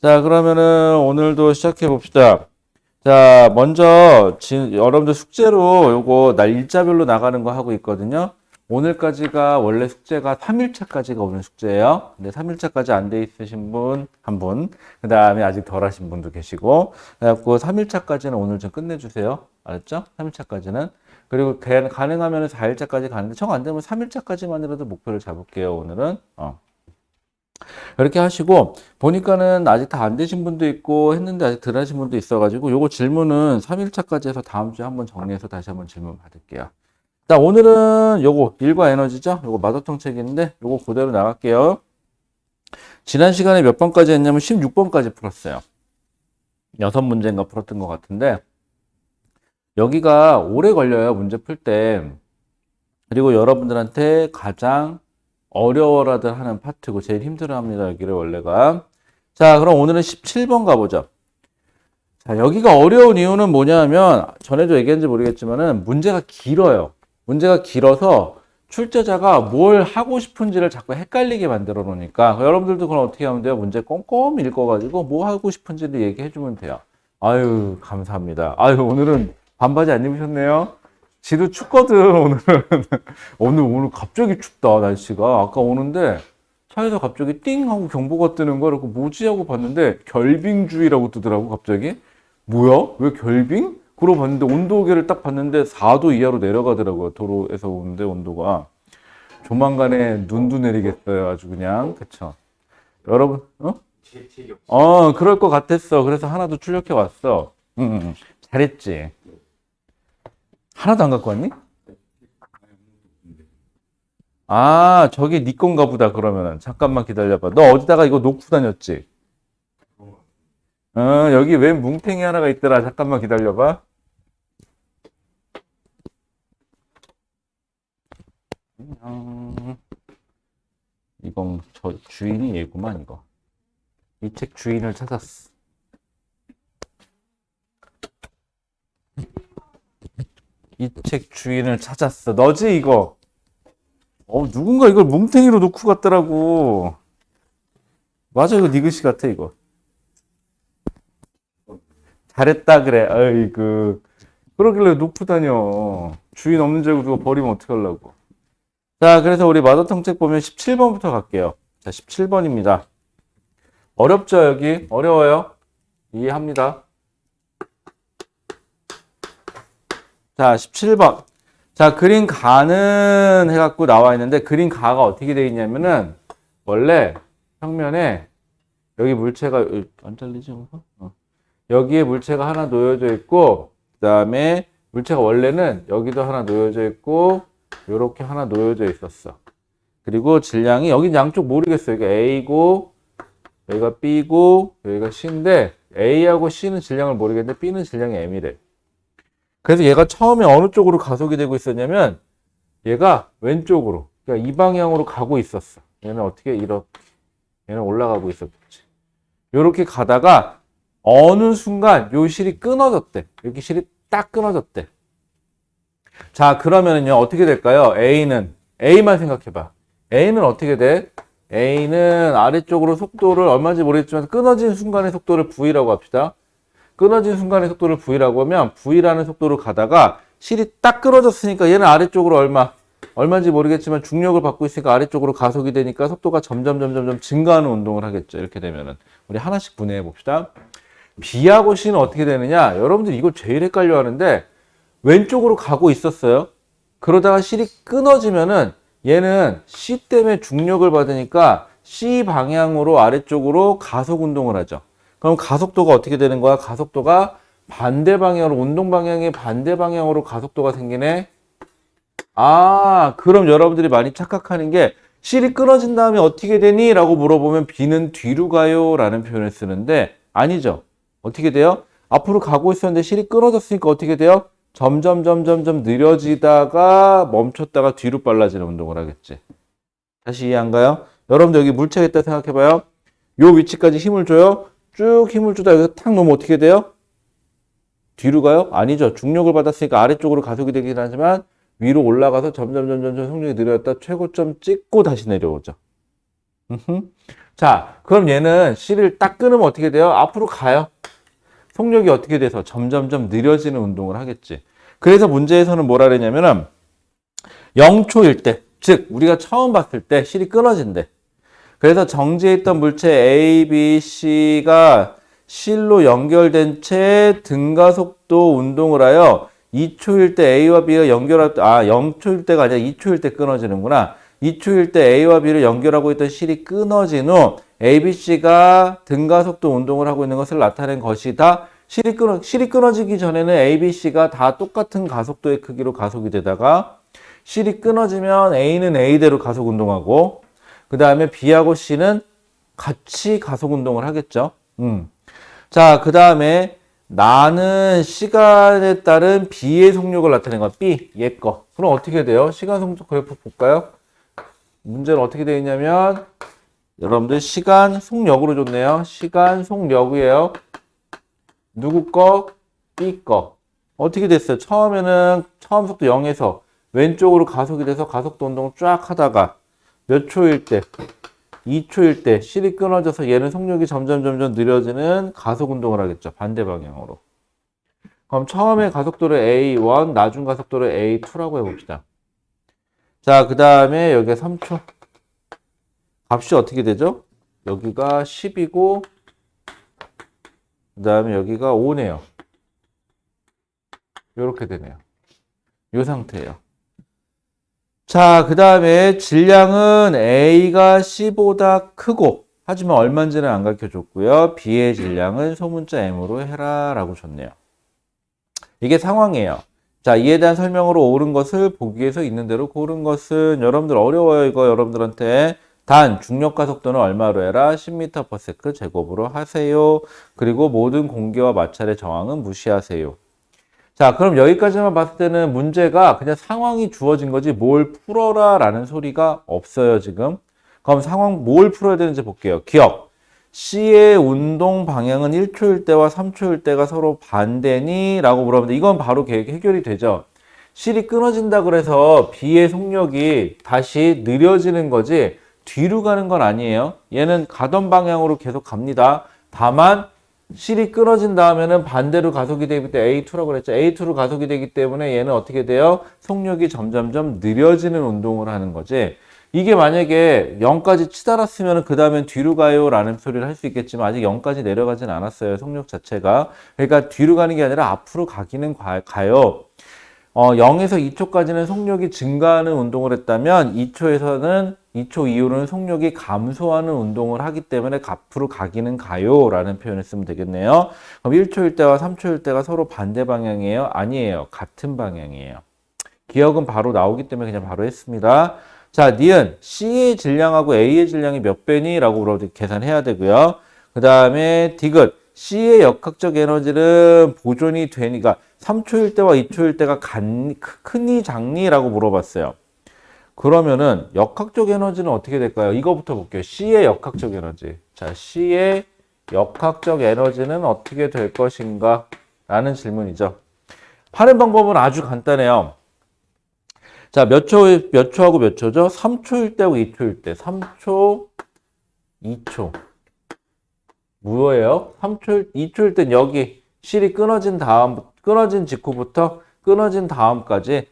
자, 그러면은 오늘도 시작해 봅시다. 자, 먼저 여러분들 숙제로 요거 날 일자별로 나가는 거 하고 있거든요. 오늘까지가 원래 숙제가 3일차까지가 오늘 숙제예요. 근데 3일차까지 안 돼 있으신 분 한 분, 그 다음에 아직 덜 하신 분도 계시고, 그래갖고 3일차까지는 오늘 좀 끝내주세요. 알았죠? 3일차까지는. 그리고 가능하면 4일차까지 가는데 정 안 되면 3일차까지만이라도 목표를 잡을게요. 오늘은. 이렇게 하시고 보니까는 아직 다 안 되신 분도 있고 했는데 아직 덜 하신 분도 있어가지고 요거 질문은 3일차까지 해서 다음 주에 한번 정리해서 다시 한번 질문 받을게요. 자, 오늘은 요거 일과 에너지죠. 요거 마더통 책인데 요거 그대로 나갈게요. 지난 시간에 몇 번까지 했냐면 16번까지 풀었어요. 6문제인가 풀었던 것 같은데 여기가 오래 걸려요. 문제 풀 때. 그리고 여러분들한테 가장 어려워라들 하는 파트고 제일 힘들어합니다. 여기를 원래가. 자, 그럼 오늘은 17번 가보죠. 자, 여기가 어려운 이유는 뭐냐면 전에도 얘기했는지 모르겠지만은 문제가 길어요. 문제가 길어서 출제자가 뭘 하고 싶은지를 자꾸 헷갈리게 만들어 놓으니까 여러분들도 그럼 어떻게 하면 돼요? 문제 꼼꼼히 읽어가지고 뭐 하고 싶은지를 얘기해 주면 돼요. 아유, 감사합니다. 아유, 오늘은 반바지 안 입으셨네요. 지도 춥거든, 오늘은. 오늘 갑자기 춥다, 날씨가. 아까 오는데 차에서 갑자기 띵 하고 경보가 뜨는 거야. 그래서 뭐지 하고 봤는데 결빙주의라고 뜨더라고, 갑자기. 뭐야? 왜 결빙? 그러고 봤는데 온도계를 딱 봤는데 4도 이하로 내려가더라고요. 도로에서 오는데 온도가. 조만간에 눈도 내리겠어요, 아주 그냥. 그쵸? 여러분, 그럴 것 같았어. 그래서 하나도 출력해 왔어. 잘했지. 하나도 안 갖고 왔니? 아, 저게 네 건가 보다, 그러면은. 잠깐만 기다려봐. 너 어디다가 이거 놓고 다녔지? 여기 웬 뭉탱이 하나가 있더라. 잠깐만 기다려봐. 이건 저 주인이 얘구만, 이거. 이 책 주인을 찾았어. 이 책 주인을 찾았어. 너지, 이거? 누군가 이걸 뭉탱이로 놓고 갔더라고. 맞아, 이거 네 글씨 같아, 이거. 잘했다, 그래. 아이고. 그러길래 놓고 다녀. 주인 없는 줄 알고 누가 버리면 어떡하려고. 자, 그래서 우리 마더통 책 보면 17번부터 갈게요. 자, 17번입니다. 어렵죠, 여기? 어려워요? 이해합니다. 자, 17번. 자, 그린 가는 해갖고 나와 있는데, 그린 가가 어떻게 되어 있냐면은, 원래 평면에, 여기 물체가, 안 잘리지, 여기에 물체가 하나 놓여져 있고, 그 다음에 물체가 원래는 여기도 하나 놓여져 있고, 요렇게 하나 놓여져 있었어. 그리고 질량이, 여기 양쪽 모르겠어요. 여기가 A고, 여기가 B고, 여기가 C인데, A하고 C는 질량을 모르겠는데, B는 질량이 M이래. 그래서 얘가 처음에 어느 쪽으로 가속이 되고 있었냐면 얘가 왼쪽으로, 그러니까 이 방향으로 가고 있었어. 얘는 어떻게 이렇게, 얘는 올라가고 있었겠지. 이렇게 가다가 어느 순간 요 실이 끊어졌대. 여기 실이 딱 끊어졌대. 자, 그러면은요 어떻게 될까요? A만 생각해봐. A는 어떻게 돼? A는 아래쪽으로 속도를 얼마인지 모르겠지만 끊어진 순간의 속도를 V라고 합시다. 끊어진 순간의 속도를 V라고 하면 V라는 속도로 가다가 실이 딱 끊어졌으니까 얘는 아래쪽으로 얼마인지 모르겠지만 중력을 받고 있으니까 아래쪽으로 가속이 되니까 속도가 점점 증가하는 운동을 하겠죠. 이렇게 되면은 우리 하나씩 분해해 봅시다. B하고 C는 어떻게 되느냐? 여러분들 이거 제일 헷갈려 하는데 왼쪽으로 가고 있었어요. 그러다가 실이 끊어지면은 얘는 C 때문에 중력을 받으니까 C 방향으로 아래쪽으로 가속 운동을 하죠. 그럼 가속도가 어떻게 되는 거야? 가속도가 반대 방향으로, 운동 방향의 반대 방향으로 가속도가 생기네? 그럼 여러분들이 많이 착각하는 게 실이 끊어진 다음에 어떻게 되니? 라고 물어보면 B는 뒤로 가요 라는 표현을 쓰는데 아니죠. 어떻게 돼요? 앞으로 가고 있었는데 실이 끊어졌으니까 어떻게 돼요? 점점 느려지다가 멈췄다가 뒤로 빨라지는 운동을 하겠지. 다시 이해 안 가요? 여러분들 여기 물체가 있다 생각해봐요. 요 위치까지 힘을 줘요. 쭉 힘을 주다 여기서 탁 놓으면 어떻게 돼요? 뒤로 가요? 아니죠. 중력을 받았으니까 아래쪽으로 가속이 되긴 하지만 위로 올라가서 점점 속력이 느렸다 최고점 찍고 다시 내려오죠. 자, 그럼 얘는 C를 딱 끊으면 어떻게 돼요? 앞으로 가요. 속력이 어떻게 돼서 점점점 느려지는 운동을 하겠지. 그래서 문제에서는 뭐라 그랬냐면은 0초일 때, 즉 우리가 처음 봤을 때 실이 끊어진대. 그래서 정지해 있던 물체 A, B, C가 실로 연결된 채 등가속도 운동을 하여 2초일 때 A와 B가 0초일 때가 아니라 2초일 때 끊어지는구나. 2초일 때 A와 B를 연결하고 있던 실이 끊어진 후 A, B, C가 등가속도 운동을 하고 있는 것을 나타낸 것이다. 실이 끊어지기 전에는 A, B, C가 다 똑같은 가속도의 크기로 가속이 되다가 실이 끊어지면 A는 A대로 가속 운동하고 그 다음에 B하고 C는 같이 가속 운동을 하겠죠. 자, 그 다음에 나는 시간에 따른 B의 속력을 나타낸 거. B, 얘 거. 그럼 어떻게 돼요? 시간 속력 그래프 볼까요? 문제는 어떻게 되어 있냐면 여러분들 시간 속력으로 줬네요. 시간 속력이에요. 누구 거? B 거. 어떻게 됐어요? 처음에는 처음 속도 0에서 왼쪽으로 가속이 돼서 가속도 운동을 쫙 하다가 몇 초일 때? 2초일 때 실이 끊어져서 얘는 속력이 점점 느려지는 가속 운동을 하겠죠. 반대 방향으로. 그럼 처음에 가속도를 A1, 나중 가속도를 A2라고 해봅시다. 자, 그 다음에 여기가 3초. 값이 어떻게 되죠? 여기가 10이고 그 다음에 여기가 5네요. 이렇게 되네요. 이 상태예요. 자, 그 다음에 질량은 A가 C보다 크고 하지만 얼마인지는 안 가르쳐줬고요. B의 질량은 소문자 M으로 해라 라고 줬네요. 이게 상황이에요. 자, 이에 대한 설명으로 옳은 것을 보기 위해서 있는 대로 고른 것은 여러분들 어려워요. 이거 여러분들한테. 단 중력 가속도는 얼마로 해라? 10m/s 제곱으로 하세요. 그리고 모든 공기와 마찰의 저항은 무시하세요. 자, 그럼 여기까지만 봤을 때는 문제가 그냥 상황이 주어진 거지 뭘 풀어라 라는 소리가 없어요, 지금. 그럼 상황 뭘 풀어야 되는지 볼게요. 기억. C의 운동 방향은 1초일 때와 3초일 때가 서로 반대니? 라고 물어보는데 이건 바로 해결이 되죠. 실이 끊어진다 그래서 B의 속력이 다시 느려지는 거지 뒤로 가는 건 아니에요. 얘는 가던 방향으로 계속 갑니다. 다만 실이 끊어진 다음에는 반대로 가속이 되기 때문에 A2라고 그랬죠. A2로 가속이 되기 때문에 얘는 어떻게 돼요? 속력이 점점점 느려지는 운동을 하는 거지. 이게 만약에 0까지 치달았으면 그 다음엔 뒤로 가요 라는 소리를 할 수 있겠지만 아직 0까지 내려가진 않았어요. 속력 자체가. 그러니까 뒤로 가는 게 아니라 앞으로 가기는 가요. 0에서 2초까지는 속력이 증가하는 운동을 했다면 2초 이후로는 속력이 감소하는 운동을 하기 때문에 앞으로 가기는 가요 라는 표현을 쓰면 되겠네요. 그럼 1초일 때와 3초일 때가 서로 반대 방향이에요? 아니에요. 같은 방향이에요. 기억은 바로 나오기 때문에 그냥 바로 했습니다. 자, 니은 C의 질량하고 A의 질량이 몇 배니? 라고 물어볼 때 계산해야 되고요. 그 다음에 디귿 C의 역학적 에너지는 보존이 되니까 3초일 때와 2초일 때가 크니 작니? 라고 물어봤어요. 그러면은 역학적 에너지는 어떻게 될까요? 이거부터 볼게요. C의 역학적 에너지. 자, C의 역학적 에너지는 어떻게 될 것인가? 라는 질문이죠. 하는 방법은 아주 간단해요. 자, 몇 초하고 몇 초죠? 3초일 때하고 2초일 때. 3초, 2초. 뭐예요? 2초일 땐 여기 실이 끊어진 직후부터 끊어진 다음까지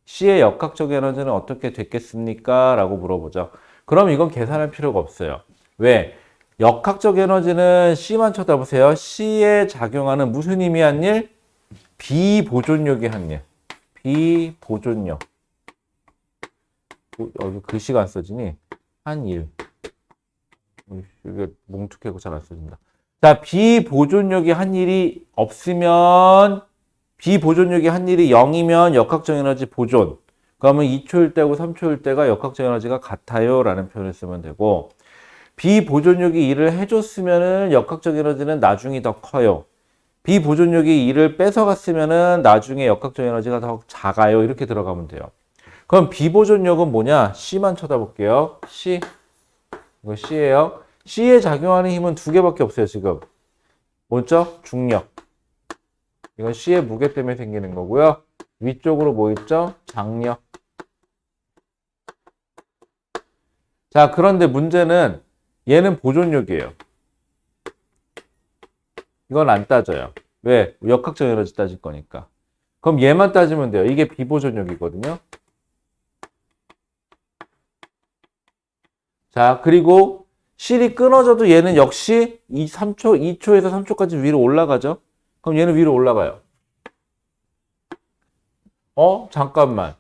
C의 역학적 에너지는 어떻게 됐겠습니까? 라고 물어보죠. 그럼 이건 계산할 필요가 없어요. 왜? 역학적 에너지는 C만 쳐다보세요. C에 작용하는 무슨 힘이 한 일? 비보존력이 한 일. 비보존력. 여기 글씨가 안 써지니? 한 일. 이게 뭉툭하고 잘 안 써진다. 자, 비보존력이 한 일이 없으면 비보존력이 한 일이 0이면 역학적 에너지 보존. 그러면 2초일 때하고 3초일 때가 역학적 에너지가 같아요 라는 표현을 쓰면 되고 비보존력이 일을 해줬으면 역학적 에너지는 나중이 더 커요. 비보존력이 일을 뺏어갔으면 나중에 역학적 에너지가 더 작아요. 이렇게 들어가면 돼요. 그럼 비보존력은 뭐냐? C만 쳐다볼게요. C. 이거 C예요. C에 작용하는 힘은 두 개밖에 없어요, 지금. 뭐죠? 중력. 이건 C의 무게 때문에 생기는 거고요. 위쪽으로 뭐 있죠? 장력. 자, 그런데 문제는 얘는 보존력이에요. 이건 안 따져요. 왜? 역학적 에너지 따질 거니까. 그럼 얘만 따지면 돼요. 이게 비보존력이거든요. 자, 그리고 실이 끊어져도 얘는 역시 2초에서 3초까지 위로 올라가죠. 그럼 얘는 위로 올라가요. 잠깐만.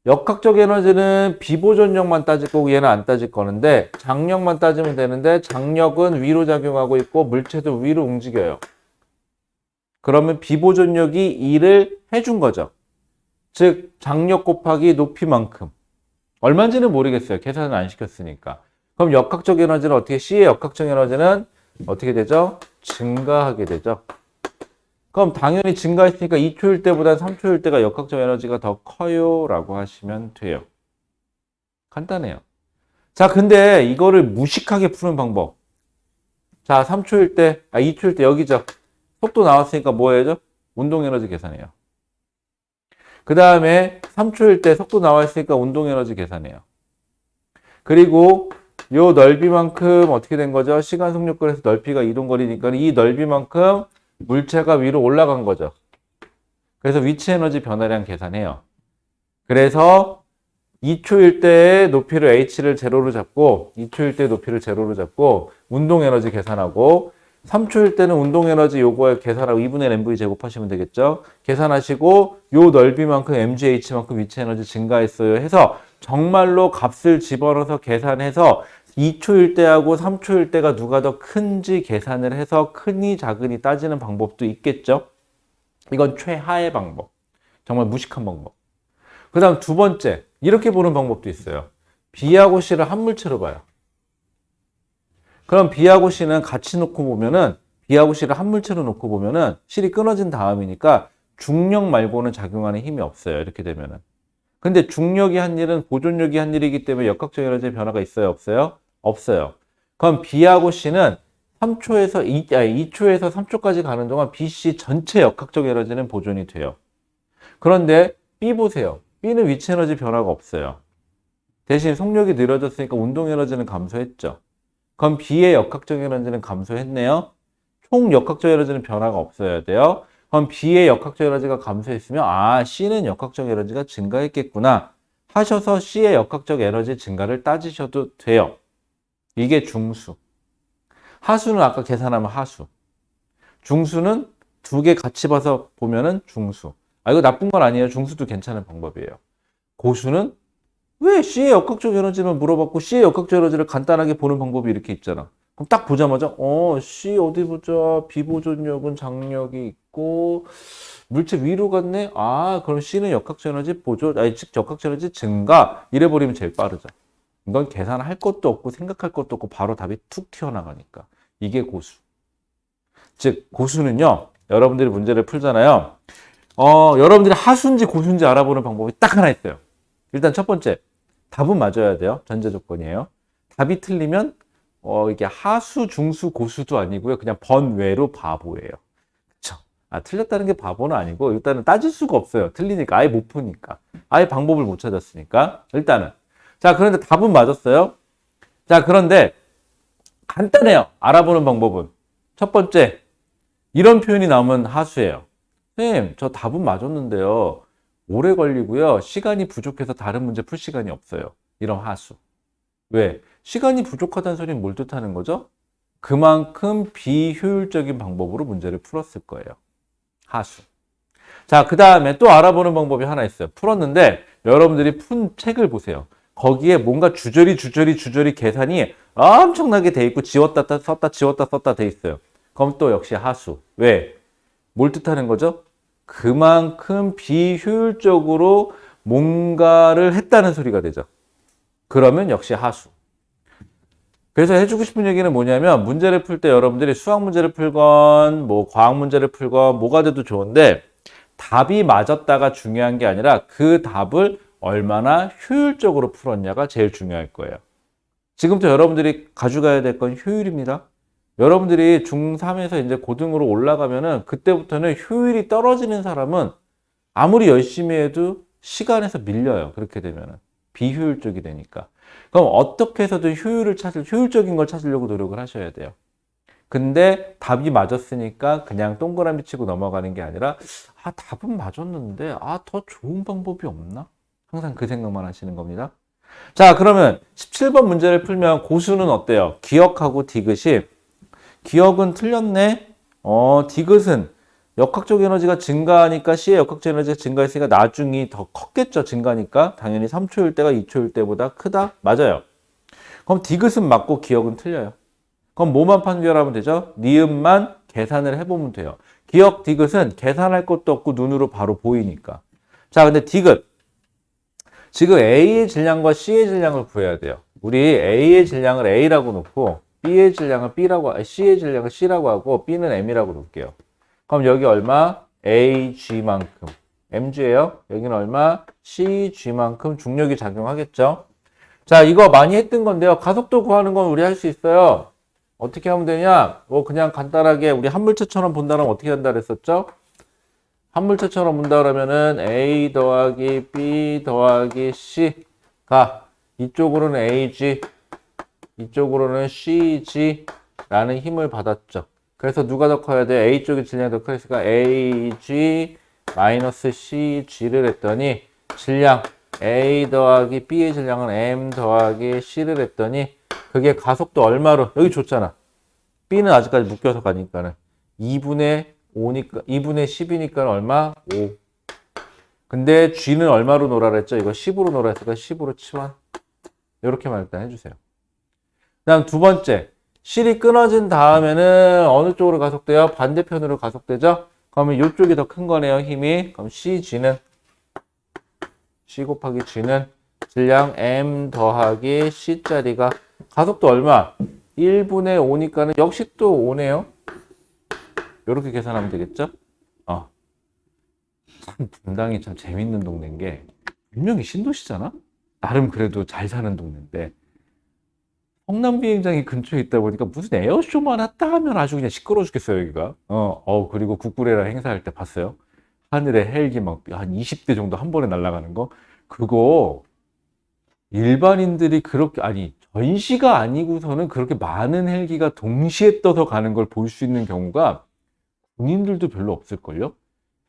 역학적 에너지는 비보존력만 따질 거고 얘는 안 따질 거는데 장력만 따지면 되는데 장력은 위로 작용하고 있고 물체도 위로 움직여요. 그러면 비보존력이 일을 해준 거죠. 즉 장력 곱하기 높이만큼. 얼마인지는 모르겠어요. 계산을 안 시켰으니까. 그럼 역학적 에너지는 어떻게 C의 역학적 에너지는 어떻게 되죠? 증가하게 되죠. 그럼 당연히 증가했으니까 2초일 때보다 3초일 때가 역학적 에너지가 더 커요 라고 하시면 돼요. 간단해요. 자, 근데 이거를 무식하게 푸는 방법. 자, 2초일 때 여기죠. 속도 나왔으니까 뭐 해야죠? 운동 에너지 계산해요. 그 다음에 3초일 때 속도 나와 있으니까 운동 에너지 계산해요. 그리고 요 넓이만큼 어떻게 된 거죠? 시간 속력거리에서 넓이가 이동거리니까 이 넓이만큼 물체가 위로 올라간 거죠. 그래서 위치 에너지 변화량 계산해요. 그래서 2초일 때의 높이를 h를 제로로 잡고 2초일 때 높이를 제로로 잡고 운동 에너지 계산하고 3초일 때는 운동 에너지 요거에 계산하고 2분의 mv 제곱하시면 되겠죠. 계산하시고 요 넓이만큼 mgh만큼 위치 에너지 증가했어요 해서 정말로 값을 집어넣어서 계산해서 2초일 때하고 3초일 때가 누가 더 큰지 계산을 해서 크니 작으니 따지는 방법도 있겠죠. 이건 최하의 방법. 정말 무식한 방법. 그 다음 두 번째, 이렇게 보는 방법도 있어요. B하고 C를 한 물체로 봐요. 그럼 B하고 C는 같이 놓고 보면은 B하고 C를 한 물체로 놓고 보면은 실이 끊어진 다음이니까 중력 말고는 작용하는 힘이 없어요. 이렇게 되면은. 근데 중력이 한 일은 보존력이 한 일이기 때문에 역학적 에너지의 변화가 있어요? 없어요? 없어요. 그럼 B하고 C는 2초에서 3초까지 가는 동안 BC 전체 역학적 에너지는 보존이 돼요. 그런데 B 보세요. B는 위치 에너지 변화가 없어요. 대신 속력이 느려졌으니까 운동 에너지는 감소했죠. 그럼 B의 역학적 에너지는 감소했네요. 총 역학적 에너지는 변화가 없어야 돼요. 그럼 B의 역학적 에너지가 감소했으면 C는 역학적 에너지가 증가했겠구나 하셔서 C의 역학적 에너지 증가를 따지셔도 돼요. 이게 중수. 하수는 아까 계산하면 하수. 중수는 두 개 같이 봐서 보면은 중수. 이거 나쁜 건 아니에요. 중수도 괜찮은 방법이에요. 고수는 왜 C의 역학적 에너지만 물어봤고 C의 역학적 에너지를 간단하게 보는 방법이 이렇게 있잖아. 그럼 딱 보자마자 C 어디 보자. 비보존력은 장력이 있고 물체 위로 갔네. 그럼 C는 역학적 에너지 즉 역학적 에너지 증가 이래버리면 제일 빠르죠. 이건 계산할 것도 없고 생각할 것도 없고 바로 답이 툭 튀어나가니까. 이게 고수. 즉 고수는요. 여러분들이 문제를 풀잖아요. 여러분들이 하수인지 고수인지 알아보는 방법이 딱 하나 있어요. 일단 첫 번째, 답은 맞아야 돼요. 전제 조건이에요. 답이 틀리면 이게 하수, 중수, 고수도 아니고요. 그냥 번외로 바보예요. 그쵸? 틀렸다는 게 바보는 아니고 일단은 따질 수가 없어요. 틀리니까 아예 못 푸니까. 아예 방법을 못 찾았으니까. 일단은. 자, 그런데 답은 맞았어요. 자, 그런데 간단해요. 알아보는 방법은. 첫 번째, 이런 표현이 나오면 하수예요. 선생님, 저 답은 맞았는데요. 오래 걸리고요. 시간이 부족해서 다른 문제 풀 시간이 없어요. 이런 하수. 왜? 시간이 부족하다는 소리는 뭘 뜻하는 거죠? 그만큼 비효율적인 방법으로 문제를 풀었을 거예요. 하수. 자, 그 다음에 또 알아보는 방법이 하나 있어요. 풀었는데 여러분들이 푼 책을 보세요. 거기에 뭔가 주저리 계산이 엄청나게 돼 있고 지웠다 썼다 돼 있어요. 그럼 또 역시 하수. 왜? 뭘 뜻하는 거죠? 그만큼 비효율적으로 뭔가를 했다는 소리가 되죠. 그러면 역시 하수. 그래서 해주고 싶은 얘기는 뭐냐면 문제를 풀 때 여러분들이 수학 문제를 풀건 뭐 과학 문제를 풀건 뭐가 돼도 좋은데 답이 맞았다가 중요한 게 아니라 그 답을 얼마나 효율적으로 풀었냐가 제일 중요할 거예요. 지금부터 여러분들이 가져가야 될 건 효율입니다. 여러분들이 중3에서 이제 고등으로 올라가면은 그때부터는 효율이 떨어지는 사람은 아무리 열심히 해도 시간에서 밀려요. 그렇게 되면은 비효율적이 되니까. 그럼 어떻게 해서든 효율적인 걸 찾으려고 노력을 하셔야 돼요. 근데 답이 맞았으니까 그냥 동그라미 치고 넘어가는 게 아니라 답은 맞았는데 더 좋은 방법이 없나? 항상 그 생각만 하시는 겁니다. 자, 그러면 17번 문제를 풀면 고수는 어때요? 기억하고 디귿이 기억은 틀렸네. 디귿은 역학적 에너지가 증가하니까 C의 역학적 에너지가 증가했으니까 나중이 더 컸겠죠. 증가니까 당연히 3초일 때가 2초일 때보다 크다. 맞아요. 그럼 디귿은 맞고 기억은 틀려요. 그럼 뭐만 판별하면 되죠? 니은만 계산을 해보면 돼요. 기억 디귿은 계산할 것도 없고 눈으로 바로 보이니까. 자, 근데 디귿. 지금 A의 질량과 C의 질량을 구해야 돼요. 우리 A의 질량을 A라고 놓고 B의 질량을 C의 질량을 C라고 하고 B는 M이라고 놓을게요. 그럼 여기 얼마? AG만큼. MG예요. 여기는 얼마? CG만큼 중력이 작용하겠죠. 자, 이거 많이 했던 건데요. 가속도 구하는 건 우리 할 수 있어요. 어떻게 하면 되냐? 그냥 간단하게 우리 한물체처럼 본다면 어떻게 한다 그랬었죠? 한물체처럼 본다 그러면은 A 더하기 B 더하기 C가 이쪽으로는 AG, 이쪽으로는 CG 라는 힘을 받았죠. 그래서 누가 더 커야 돼? A 쪽의 질량이 더 크니까 AG 마이너스 CG를 했더니 질량 A 더하기 B의 질량은 M 더하기 C를 했더니 그게 가속도 얼마로? 여기 줬잖아. B는 아직까지 묶여서 가니까는 2분의 5니까 2분의 10이니까 얼마? 5. 근데 G는 얼마로 놀아 그랬죠? 이거 10으로 놀아 했으니까 10으로 치환. 이렇게만 일단 해주세요. 그다음 두 번째. 실이 끊어진 다음에는 어느 쪽으로 가속돼요? 반대편으로 가속되죠? 그러면 이쪽이 더 큰 거네요, 힘이. 그럼 CG는 C 곱하기 G는 질량 M 더하기 C짜리가 가속도 얼마? 1분의 5니까는 역시 또 5네요. 이렇게 계산하면 되겠죠? 참 분당이 참 재밌는 동네인 게 분명히 신도시잖아? 나름 그래도 잘 사는 동네인데 성남 비행장이 근처에 있다 보니까 무슨 에어쇼만 했다 하면 아주 그냥 시끄러워 죽겠어요, 여기가. 그리고 국구레라 행사할 때 봤어요? 하늘에 헬기 막 한 20대 정도 한 번에 날아가는 거? 그거 일반인들이 그렇게, 전시가 아니고서는 그렇게 많은 헬기가 동시에 떠서 가는 걸 볼 수 있는 경우가 군인들도 별로 없을걸요?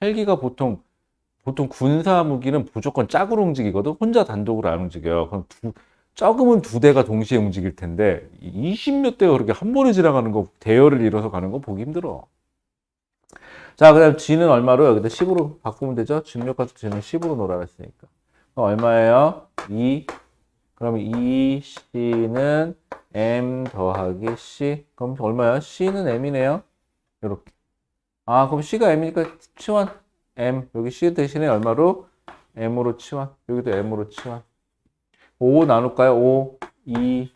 헬기가 보통 군사 무기는 무조건 짝으로 움직이거든? 혼자 단독으로 안 움직여요. 그럼 적으면 두 대가 동시에 움직일 텐데 20몇 대가 그렇게 한 번에 지나가는 거, 대열을 이뤄서 가는 거 보기 힘들어. 자, 그 다음 G는 얼마로? 여기다 10으로 바꾸면 되죠? 중력가속 G는 10으로 놀아 했으니까. 얼마예요? 2. 그러면 2C는 M 더하기 C. 그럼 얼마야? C는 M이네요. 이렇게. 그럼 C가 M이니까 치환. M. 여기 C 대신에 얼마로? M으로 치환. 여기도 M으로 치환. 5 나눌까요? 5, 2,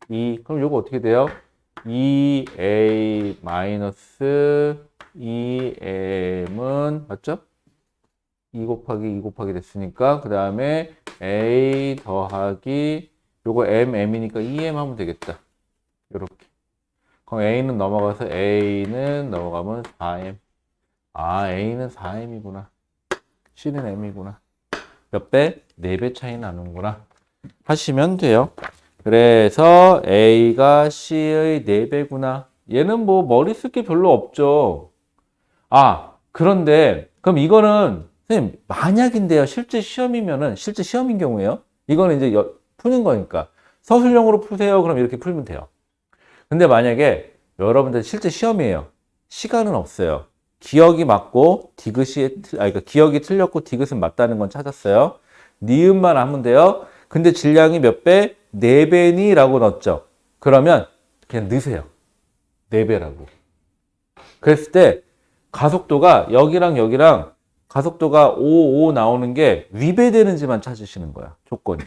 2. 그럼 이거 어떻게 돼요? 2A 마이너스 2M은 맞죠? 2 곱하기 2 곱하기 됐으니까 그 다음에 A 더하기 요거 M이니까 2M 하면 되겠다. 요렇게. 그럼 A는 넘어가서 A는 넘어가면 4M. A는 4M이구나. C는 M이구나. 몇 배? 4배 차이 나는구나. 하시면 돼요. 그래서 A가 C의 4배구나. 얘는 뭐 머리 쓸 게 별로 없죠. 그런데 그럼 이거는 선생님 만약인데요. 실제 시험인 경우에요. 이거는 이제 푸는 거니까 서술형으로 푸세요. 그럼 이렇게 풀면 돼요. 근데 만약에 여러분들 실제 시험이에요. 시간은 없어요. 기억이 맞고 그러니까 기억이 틀렸고 디귿은 맞다는 건 찾았어요. 니은만 하면 돼요. 근데 질량이 몇 배? 4배니? 라고 넣었죠. 그러면 그냥 넣으세요. 4배라고. 그랬을 때 가속도가 여기랑 가속도가 5 나오는 게 위배되는지만 찾으시는 거야. 조건이.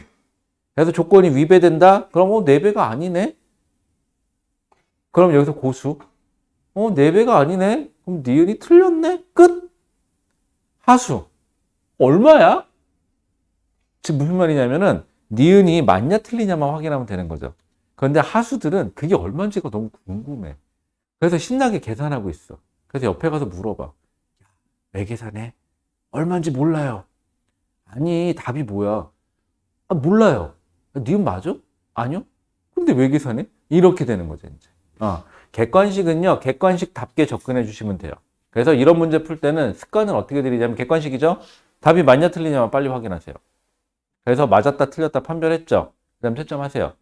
그래서 조건이 위배된다? 그럼 4배가 아니네? 그럼 여기서 고수. 4배가 아니네? 그럼 니은이 틀렸네? 끝! 하수. 얼마야? 지금 무슨 말이냐면은 니은이 맞냐 틀리냐만 확인하면 되는 거죠. 그런데 하수들은 그게 얼마인지가 너무 궁금해. 그래서 신나게 계산하고 있어. 그래서 옆에 가서 물어봐. 왜 계산해? 얼마인지 몰라요. 아니, 답이 뭐야? 몰라요. 니은 맞아? 아니요? 근데 왜 계산해? 이렇게 되는 거죠, 이제. 객관식은요, 객관식답게 접근해 주시면 돼요. 그래서 이런 문제 풀 때는 습관을 어떻게 들이냐면 객관식이죠? 답이 맞냐 틀리냐만 빨리 확인하세요. 그래서 맞았다 틀렸다 판별했죠? 그 다음 채점하세요.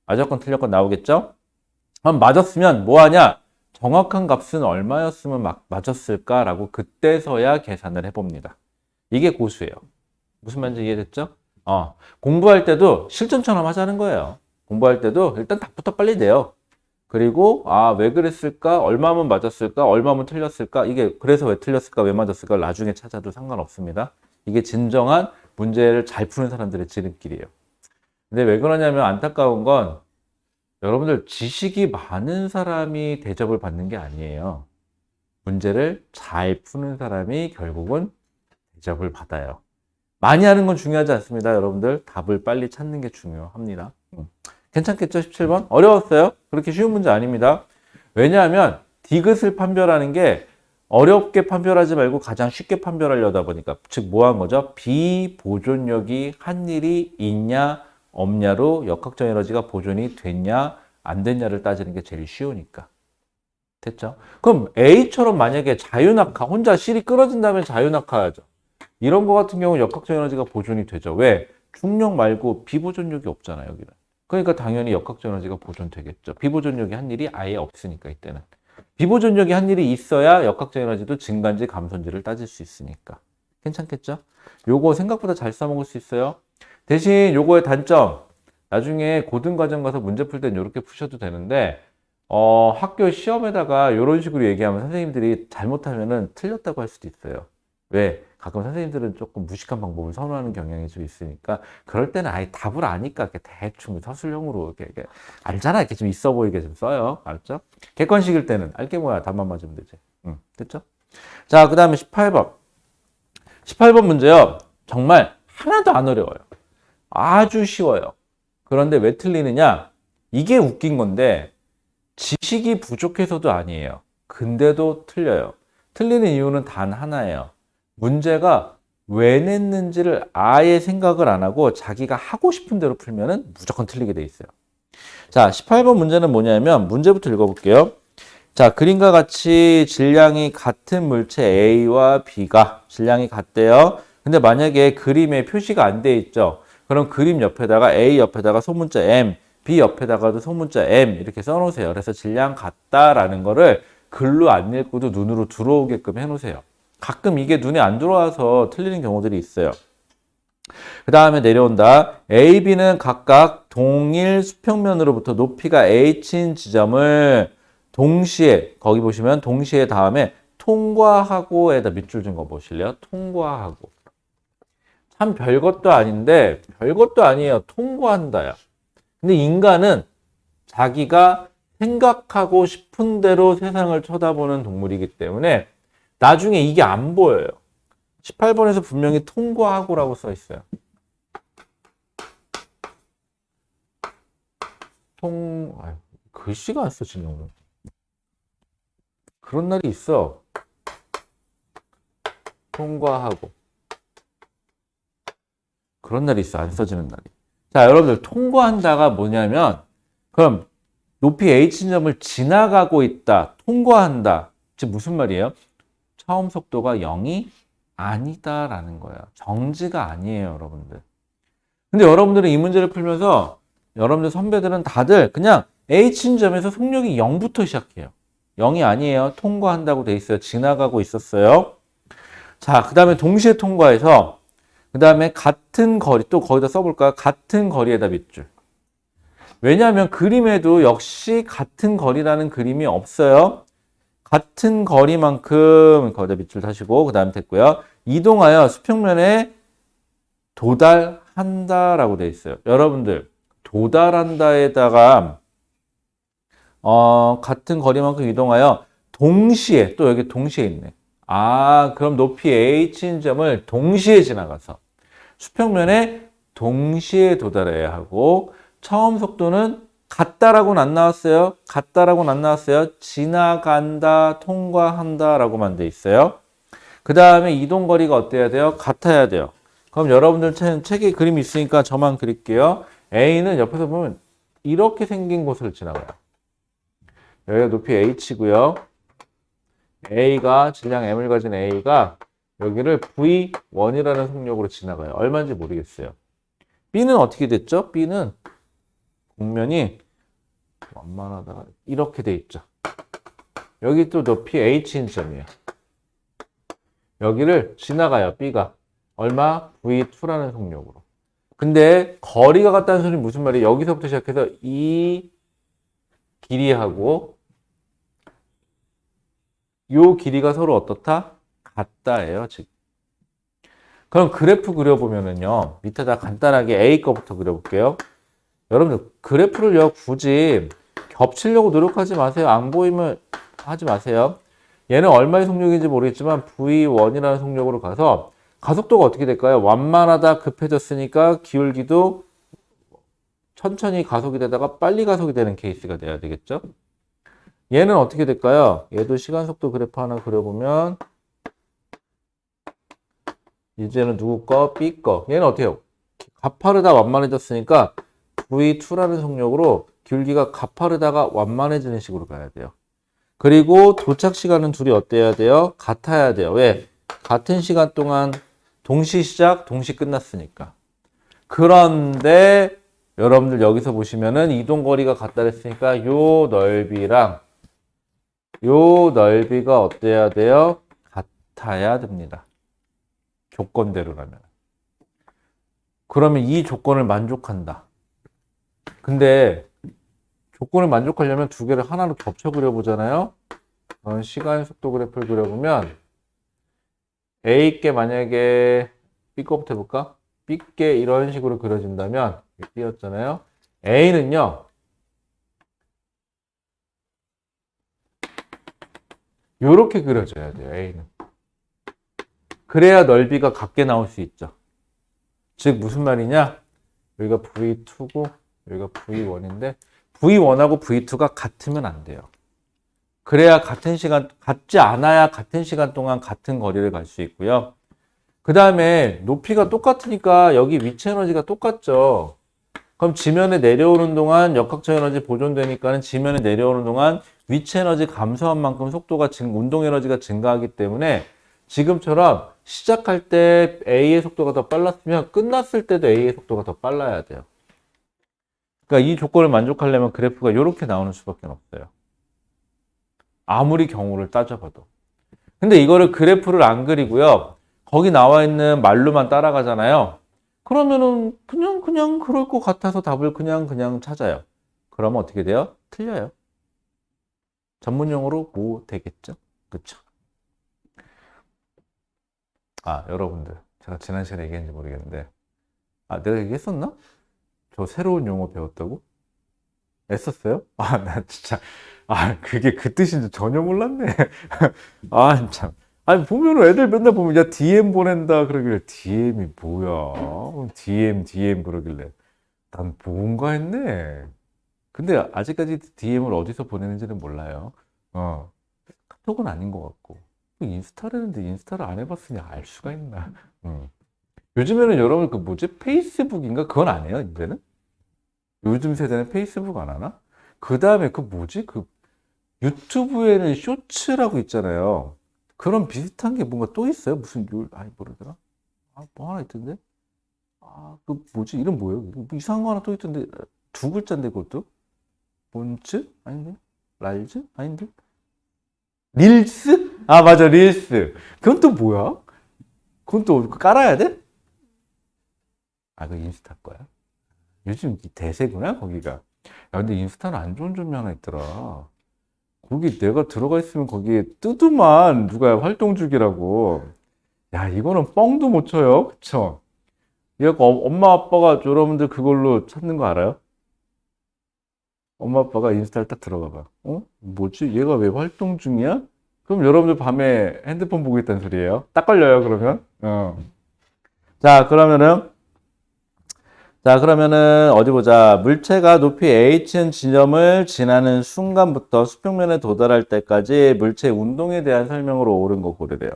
맞았건 틀렸건 나오겠죠? 그럼 맞았으면 뭐 하냐? 정확한 값은 얼마였으면 맞았을까라고 그때서야 계산을 해봅니다. 이게 고수예요. 무슨 말인지 이해됐죠? 공부할 때도 실전처럼 하자는 거예요. 공부할 때도 일단 답부터 빨리 내요. 그리고 왜 그랬을까? 얼마면 맞았을까? 얼마면 틀렸을까? 이게 그래서 왜 틀렸을까? 왜 맞았을까? 나중에 찾아도 상관없습니다. 이게 진정한 문제를 잘 푸는 사람들의 지름길이에요. 근데 왜 그러냐면 안타까운 건 여러분들 지식이 많은 사람이 대접을 받는 게 아니에요. 문제를 잘 푸는 사람이 결국은 대접을 받아요. 많이 하는 건 중요하지 않습니다. 여러분들 답을 빨리 찾는 게 중요합니다. 괜찮겠죠? 17번? 어려웠어요? 그렇게 쉬운 문제 아닙니다. 왜냐하면 디귿을 판별하는 게 어렵게 판별하지 말고 가장 쉽게 판별하려다 보니까 즉 뭐 한 거죠? 비보존력이 한 일이 있냐 없냐로 역학적 에너지가 보존이 됐냐 안 됐냐를 따지는 게 제일 쉬우니까. 됐죠? 그럼 A처럼 만약에 자유낙하 혼자 실이 끊어진다면 자유낙하하죠. 이런 거 같은 경우는 역학적 에너지가 보존이 되죠. 왜? 중력 말고 비보존력이 없잖아요, 여기는. 그러니까 당연히 역학적 에너지가 보존되겠죠. 비보존력이 한 일이 아예 없으니까 이때는. 비보존력이 한 일이 있어야 역학적 에너지도 증가인지 감소인지를 따질 수 있으니까. 괜찮겠죠? 요거 생각보다 잘 써먹을 수 있어요. 대신 요거의 단점. 나중에 고등과정 가서 문제 풀 땐 이렇게 푸셔도 되는데 학교 시험에다가 이런 식으로 얘기하면 선생님들이 잘못하면은 틀렸다고 할 수도 있어요. 왜? 가끔 선생님들은 조금 무식한 방법을 선호하는 경향이 좀 있으니까 그럴 때는 아예 답을 아니까 이렇게 대충 서술형으로 이렇게 알잖아 이렇게 좀 있어 보이게 좀 써요. 알았죠? 객관식일 때는 알게 뭐야 답만 맞으면 되지. 됐죠? 자, 그 다음에 18번. 18번 문제요. 정말 하나도 안 어려워요. 아주 쉬워요. 그런데 왜 틀리느냐? 이게 웃긴 건데 지식이 부족해서도 아니에요. 근데도 틀려요. 틀리는 이유는 단 하나예요. 문제가 왜 냈는지를 아예 생각을 안 하고 자기가 하고 싶은 대로 풀면은 무조건 틀리게 돼 있어요. 자, 18번 문제는 뭐냐면 문제부터 읽어볼게요. 자, 그림과 같이 질량이 같은 물체 A와 B가 질량이 같대요. 근데 만약에 그림에 표시가 안 돼 있죠. 그럼 그림 옆에다가 A 옆에다가 소문자 M, B 옆에다가도 소문자 M 이렇게 써놓으세요. 그래서 질량 같다라는 거를 글로 안 읽고도 눈으로 들어오게끔 해놓으세요. 가끔 이게 눈에 안 들어와서 틀리는 경우들이 있어요. 그 다음에 내려온다. A, B는 각각 동일 수평면으로부터 높이가 H인 지점을 동시에, 거기 보시면 동시에 다음에 통과하고에다 밑줄 준 거 보실래요? 통과하고. 참 별것도 아닌데, 별것도 아니에요. 통과한다야. 근데 인간은 자기가 생각하고 싶은 대로 세상을 쳐다보는 동물이기 때문에 나중에 이게 안 보여요. 18번에서 분명히 통과하고라고 써 있어요. 글씨가 안 써지네, 오늘. 그런 날이 있어. 통과하고. 그런 날이 있어, 안 써지는 날이. 자, 여러분들, 통과한다가 뭐냐면, 그럼 높이 H점을 지나가고 있다, 통과한다. 즉, 무슨 말이에요? 처음 속도가 0이 아니다라는 거예요. 정지가 아니에요, 여러분들. 근데 여러분들은 이 문제를 풀면서 여러분들 선배들은 다들 그냥 H점에서 속력이 0부터 시작해요. 0이 아니에요. 통과한다고 돼 있어요. 지나가고 있었어요. 자, 그 다음에 동시에 통과해서 그 다음에 같은 거리, 또 거기다 써볼까요? 같은 거리에다 밑줄. 왜냐하면 그림에도 역시 같은 거리라는 그림이 없어요. 같은 거리만큼 거기다 밑줄 다시고 그 다음 됐고요. 이동하여 수평면에 도달한다라고 되어 있어요. 여러분들 도달한다에다가 같은 거리만큼 이동하여 동시에 또 여기 동시에 있네. 그럼 높이 H인 점을 동시에 지나가서 수평면에 동시에 도달해야 하고 처음 속도는 같다라고는 안 나왔어요. 같다라고는 안 나왔어요. 지나간다, 통과한다 라고만 돼 있어요. 그 다음에 이동거리가 어때야 돼요? 같아야 돼요. 그럼 여러분들 책에 그림이 있으니까 저만 그릴게요. A는 옆에서 보면 이렇게 생긴 곳을 지나가요. 여기가 높이 h고요. A가 질량 m을 가진 A가 여기를 V1이라는 속력으로 지나가요. 얼마인지 모르겠어요. B는 어떻게 됐죠? B는 곡면이 완만하다가 이렇게 돼 있죠. 여기 또 높이 h인 점이에요. 여기를 지나가요. B가 얼마? V2라는 속력으로. 근데 거리가 같다는 소리는 무슨 말이에요? 여기서부터 시작해서 이 길이하고 요 길이가 서로 어떻다? 같다예요, 지금. 그럼 그래프 그려보면은요, 밑에다 간단하게 A 거부터 그려볼게요. 여러분들, 그래프를요, 굳이 겹치려고 노력하지 마세요. 안 보이면 하지 마세요. 얘는 얼마의 속력인지 모르겠지만 V1이라는 속력으로 가서 가속도가 어떻게 될까요? 완만하다 급해졌으니까 기울기도 천천히 가속이 되다가 빨리 가속이 되는 케이스가 돼야 되겠죠? 얘는 어떻게 될까요? 얘도 시간속도 그래프 하나 그려보면 이제는 누구 거? B 거. 얘는 어떻게 해요? 가파르다 완만해졌으니까 V2라는 속력으로 기울기가 가파르다가 완만해지는 식으로 가야 돼요. 그리고 도착 시간은 둘이 어때야 돼요? 같아야 돼요. 왜? 같은 시간 동안 동시 시작, 동시 끝났으니까. 그런데 여러분들 여기서 보시면은 이동 거리가 같다 그랬으니까 요 넓이랑 요 넓이가 어때야 돼요? 같아야 됩니다. 조건대로라면. 그러면 이 조건을 만족한다. 근데 조건을 만족하려면 두 개를 하나로 겹쳐 그려보잖아요. 시간 속도 그래프를 그려보면 A께 만약에 B 거부터 해볼까? B께 이런 식으로 그려진다면 B였잖아요. A는요. 요렇게 그려져야 돼요. A는. 그래야 넓이가 같게 나올 수 있죠. 즉 무슨 말이냐? 여기가 V2고 여기가 V1인데 V1하고 V2가 같으면 안 돼요. 그래야 같은 시간, 같지 않아야 같은 시간 동안 같은 거리를 갈 수 있고요. 그 다음에 높이가 똑같으니까 여기 위치 에너지가 똑같죠. 그럼 지면에 내려오는 동안 역학적 에너지 보존되니까는 지면에 내려오는 동안 위치 에너지 감소한 만큼 속도가 운동 에너지가 증가하기 때문에 지금처럼 시작할 때 A의 속도가 더 빨랐으면 끝났을 때도 A의 속도가 더 빨라야 돼요. 그러니까 이 조건을 만족하려면 그래프가 이렇게 나오는 수밖에 없어요. 아무리 경우를 따져봐도. 근데 이거를 그래프를 안 그리고요. 거기 나와 있는 말로만 따라가잖아요. 그러면은 그냥 그럴 것 같아서 답을 그냥 찾아요. 그러면 어떻게 돼요? 틀려요. 전문용어로 뭐 되겠죠? 그쵸? 아, 여러분들. 제가 지난 시간에 얘기했는지 모르겠는데. 아, 내가 얘기했었나? 저 새로운 용어 배웠다고? 했었어요? 아, 나 진짜. 아, 그게 그 뜻인지 전혀 몰랐네. 아, 참. 아니, 보면은 애들 맨날 보면, 야, DM 보낸다. 그러길래, DM이 뭐야? DM 그러길래. 난 뭔가 했네. 근데 아직까지 DM을 어디서 보내는지는 몰라요. 카톡은 아닌 것 같고. 인스타라는데 인스타를 안 해봤으니 알 수가 있나. 요즘에는 여러분 그 뭐지? 페이스북인가? 그건 안 해요, 이제는? 요즘 세대는 페이스북 안 하나? 그 다음에 그 뭐지? 그 유튜브에는 쇼츠라고 있잖아요. 그런 비슷한 게 뭔가 또 있어요? 무슨 아니 모르더라. 아, 뭐 하나 있던데? 아, 그 뭐지? 이름 뭐예요? 뭐 이상한 거 하나 또 있던데 두 글자인데 그것도? 몬츠? 아닌데? 랄즈? 아닌데? 릴스? 아, 맞아, 릴스. 그건 또 뭐야? 그건 또 깔아야 돼? 아, 그 인스타 거야? 요즘 대세구나, 거기가. 야, 근데 인스타는 안 좋은 점이 하나 있더라. 거기 내가 들어가 있으면 거기에 뜨더만 누가 활동 중이라고. 야, 이거는 뻥도 못 쳐요. 그쵸? 이거 엄마 아빠가 여러분들 그걸로 찾는 거 알아요? 엄마 아빠가 인스타를 딱 들어가 봐. 뭐지? 얘가 왜 활동 중이야? 그럼 여러분들 밤에 핸드폰 보고 있다는 소리예요. 딱 걸려요, 그러면. 자, 그러면은 어디 보자. 물체가 높이 h는 지점을 지나는 순간부터 수평면에 도달할 때까지 물체 운동에 대한 설명으로 옳은 거 고르래요.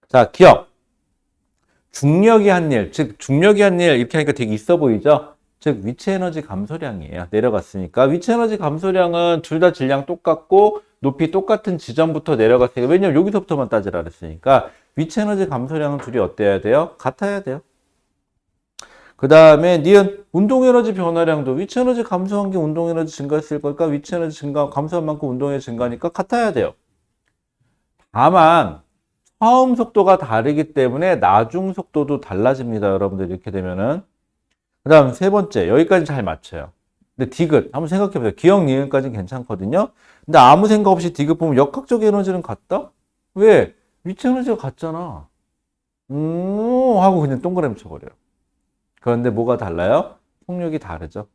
자, 기억. 중력이 한 일, 즉 중력이 한 일 이렇게 하니까 되게 있어 보이죠? 즉 위치 에너지 감소량이에요. 내려갔으니까. 위치 에너지 감소량은 둘 다 질량 똑같고 높이 똑같은 지점부터 내려갔으니까. 왜냐면 여기서부터만 따지라 그랬으니까 위치 에너지 감소량은 둘이 어때야 돼요? 같아야 돼요. 그 다음에 니은 운동 에너지 변화량도 위치 에너지 감소한 게 운동 에너지 증가했을 거니까 위치 에너지 감소한 만큼 운동 에너지 증가니까 같아야 돼요. 다만 처음 속도가 다르기 때문에 나중 속도도 달라집니다. 여러분들 이렇게 되면은. 그 다음 세 번째, 여기까지 잘 맞춰요. 근데 디귿 한번 생각해 보세요. 기억 니은까지는 괜찮거든요. 근데 아무 생각 없이 디귿 보면 역학적 에너지는 같다? 왜? 위치 에너지가 같잖아. 하고 그냥 동그라미 쳐버려요. 그런데 뭐가 달라요? 속력이 다르죠.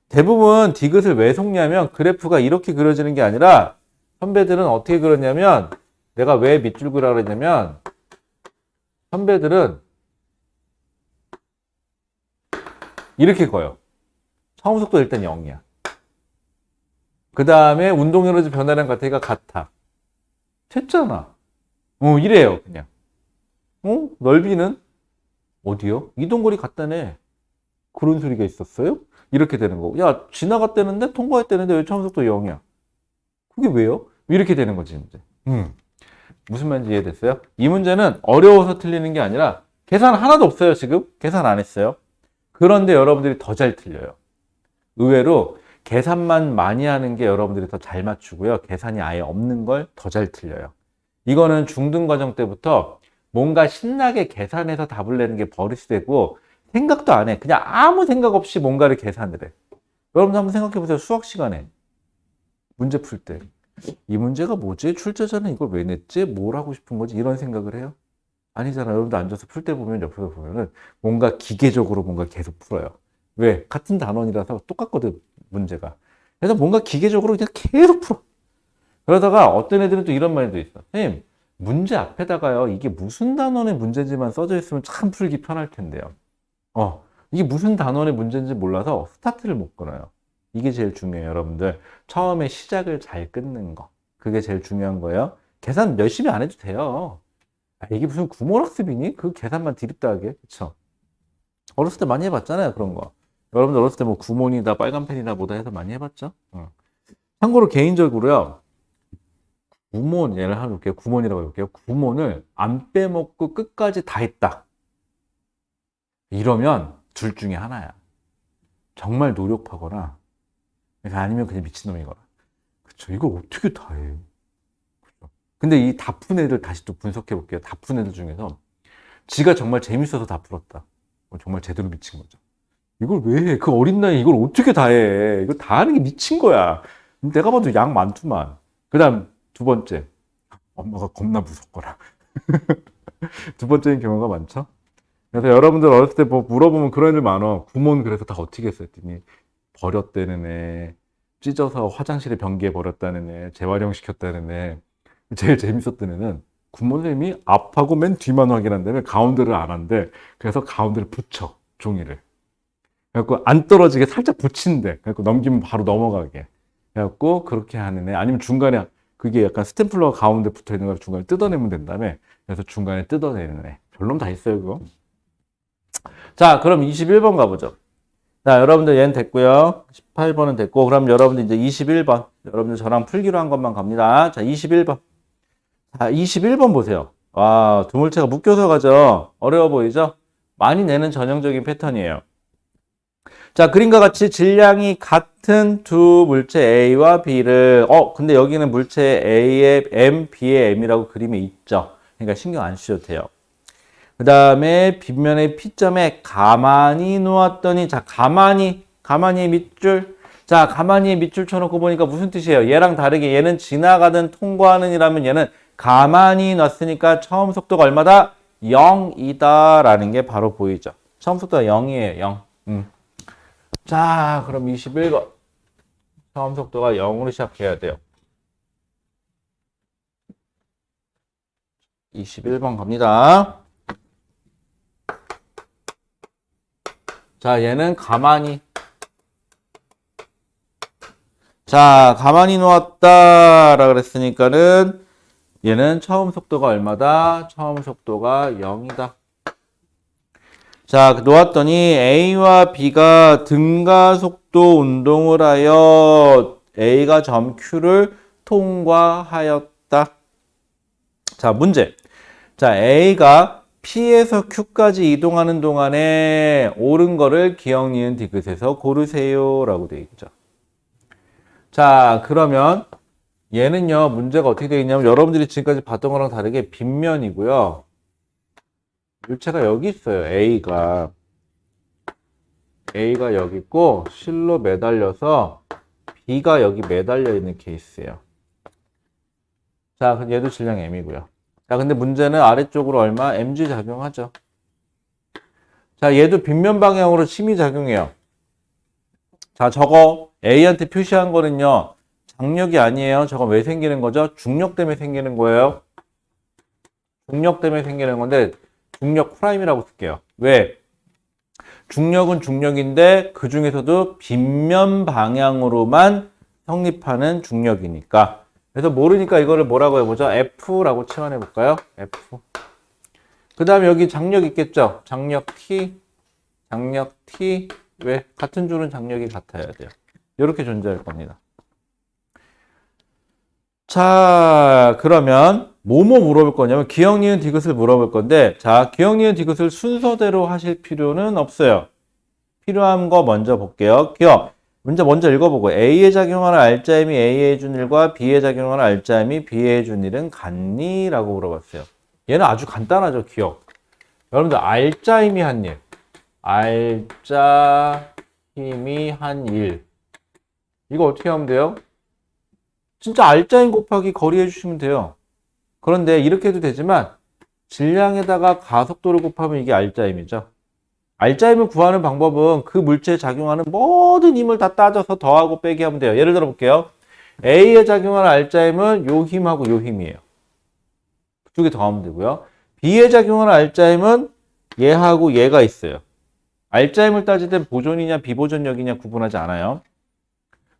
대부분 디귿을 왜 속냐면 그래프가 이렇게 그려지는 게 아니라 선배들은 어떻게 그렸냐면 내가 왜 밑줄 그리라 그랬냐면 선배들은 이렇게 커요. 처음 속도 일단 0이야. 그 다음에 운동 에너지 변화량 같으니까 같아. 됐잖아. 이래요 그냥. 넓이는 어디요? 이동거리 같다네. 그런 소리가 있었어요? 이렇게 되는 거고. 야, 지나갔다는데 통과했다는데 왜 처음 속도 0이야? 그게 왜요? 이렇게 되는 거지 이제. 무슨 말인지 이해됐어요? 이 문제는 어려워서 틀리는 게 아니라 계산 하나도 없어요. 지금 계산 안 했어요. 그런데 여러분들이 더 잘 틀려요. 의외로 계산만 많이 하는 게 여러분들이 더 잘 맞추고요. 계산이 아예 없는 걸 더 잘 틀려요. 이거는 중등 과정 때부터 뭔가 신나게 계산해서 답을 내는 게 버릇이 되고 생각도 안 해. 그냥 아무 생각 없이 뭔가를 계산을 해. 여러분들 한번 생각해 보세요. 수학 시간에 문제 풀 때. 이 문제가 뭐지? 출제자는 이걸 왜 냈지? 뭘 하고 싶은 거지? 이런 생각을 해요? 아니잖아요. 여러분들 앉아서 풀 때 보면 옆에서 보면은 뭔가 기계적으로 뭔가 계속 풀어요. 왜? 같은 단원이라서 똑같거든, 문제가. 그래서 뭔가 기계적으로 그냥 계속 풀어. 그러다가 어떤 애들은 또 이런 말도 있어. 선생님, 문제 앞에다가요, 이게 무슨 단원의 문제인지만 써져 있으면 참 풀기 편할 텐데요. 이게 무슨 단원의 문제인지 몰라서 스타트를 못 끊어요. 이게 제일 중요해요, 여러분들. 처음에 시작을 잘 끊는 거. 그게 제일 중요한 거예요. 계산 열심히 안 해도 돼요. 이게 무슨 구몬학습이니? 그 계산만 디립다 하게. 그쵸? 어렸을 때 많이 해봤잖아요, 그런 거. 여러분들 어렸을 때 뭐 구몬이다, 빨간 펜이다 뭐다 해서 많이 해봤죠? 참고로 개인적으로요, 구몬, 예를 하나 볼게요. 구몬이라고 해볼게요. 구몬을 안 빼먹고 끝까지 다 했다. 이러면 둘 중에 하나야. 정말 노력하거나, 아니면 그냥 미친놈이거나. 그쵸? 이걸 어떻게 다 해? 그쵸? 근데 이 다 푼 애들 다시 또 분석해 볼게요. 다 푼 애들 중에서 지가 정말 재밌어서 다 풀었다. 정말 제대로 미친 거죠. 이걸 왜 해? 그 어린 나이에 이걸 어떻게 다 해? 이거 다 하는 게 미친 거야. 내가 봐도 양 많구만. 그 다음 두 번째. 엄마가 겁나 무섭거라. 두 번째인 경우가 많죠. 그래서 여러분들 어렸을 때 뭐 물어보면 그런 애들 많어. 구몬 그래서 다 어떻게 했어? 했더니 버렸다는 애, 찢어서 화장실에 변기에 버렸다는 애, 재활용시켰다는 애. 제일 재밌었던 애는 구몬 선생님이 앞하고 맨 뒤만 확인한 다음에 가운데를 안 한대. 그래서 가운데를 붙여, 종이를. 그래갖고 안 떨어지게 살짝 붙인대. 그래갖고 넘기면 바로 넘어가게. 그래갖고 그렇게 하는 애. 아니면 중간에 그게 약간 스탬플러가 가운데 붙어 있는 걸 중간에 뜯어내면 된다며. 그래서 중간에 뜯어내는 애. 별놈 다 있어요, 그거. 자, 그럼 21번 가보죠. 자, 여러분들 얘는 됐고요. 18번은 됐고, 그럼 여러분들 이제 21번. 여러분들 저랑 풀기로 한 것만 갑니다. 자, 21번. 자, 21번 보세요. 와, 두 물체가 묶여서 가죠. 어려워 보이죠? 많이 내는 전형적인 패턴이에요. 자, 그림과 같이 질량이 같은 두 물체 A와 B를, 근데 여기는 물체 A의 M, B의 M이라고 그림에 있죠. 그러니까 신경 안 쓰셔도 돼요. 그 다음에 빗면의 P점에 가만히 놓았더니, 자, 가만히의 밑줄. 자, 가만히의 밑줄 쳐놓고 보니까 무슨 뜻이에요? 얘랑 다르게 얘는 지나가든 통과하는 이라면 얘는 가만히 놨으니까 처음 속도가 얼마다? 0이다 라는 게 바로 보이죠. 처음 속도가 0이에요. 0. 자, 그럼 21번. 처음 속도가 0으로 시작해야 돼요. 21번 갑니다. 자, 얘는 가만히. 자, 가만히 놓았다라 그랬으니까는 얘는 처음 속도가 얼마다? 처음 속도가 0이다. 자, 놓았더니 A와 B가 등가속도 운동을 하여 A가 점 Q를 통과하였다. 자, 문제. 자, A가 P에서 Q까지 이동하는 동안에 옳은 거를 기억, 니은, 디귿에서 고르세요. 라고 되어 있죠. 자, 그러면 얘는요, 문제가 어떻게 되어 있냐면 여러분들이 지금까지 봤던 거랑 다르게 빗면이고요. 물체가 여기 있어요. A가 여기 있고 실로 매달려서 B가 여기 매달려 있는 케이스예요. 자, 그럼 얘도 질량 M이고요. 자, 근데 문제는 아래쪽으로 얼마? mg 작용하죠. 자, 얘도 빗면 방향으로 침이 작용해요. 자, 저거 A한테 표시한 거는요, 장력이 아니에요. 저거 왜 생기는 거죠? 중력 때문에 생기는 거예요. 중력 때문에 생기는 건데 중력 프라임이라고 쓸게요. 왜? 중력은 중력인데 그 중에서도 빗면 방향으로만 성립하는 중력이니까. 그래서 모르니까 이거를 뭐라고 해보죠? F라고 치환해 볼까요? F. 그 다음에 여기 장력 있겠죠? 장력 T. 왜? 같은 줄은 장력이 같아야 돼요. 이렇게 존재할 겁니다. 자, 그러면 뭐뭐 물어볼 거냐면 기억, 니은, 디귿을 물어볼 건데, 자, 기억, 니은, 디귿을 순서대로 하실 필요는 없어요. 필요한 거 먼저 볼게요. 기억. 먼저 읽어보고 A에 작용하는 알짜임이 A에 해준 일과 B에 작용하는 알짜임이 B에 해준 일은 같니? 라고 물어봤어요. 얘는 아주 간단하죠. 기억. 여러분들 알짜임이 한 일. 알짜임이 한 일. 이거 어떻게 하면 돼요? 진짜 알짜임 곱하기 거리 해주시면 돼요. 그런데 이렇게 해도 되지만 질량에다가 가속도를 곱하면 이게 알짜임이죠. 알짜임을 구하는 방법은 그 물체에 작용하는 모든 힘을 다 따져서 더하고 빼기 하면 돼요. 예를 들어 볼게요. A에 작용하는 알짜임은 요 힘하고 요 힘이에요. 그쪽에 더하면 되고요. B에 작용하는 알짜임은 얘하고 얘가 있어요. 알짜임을 따질 땐 보존이냐 비보존력이냐 구분하지 않아요.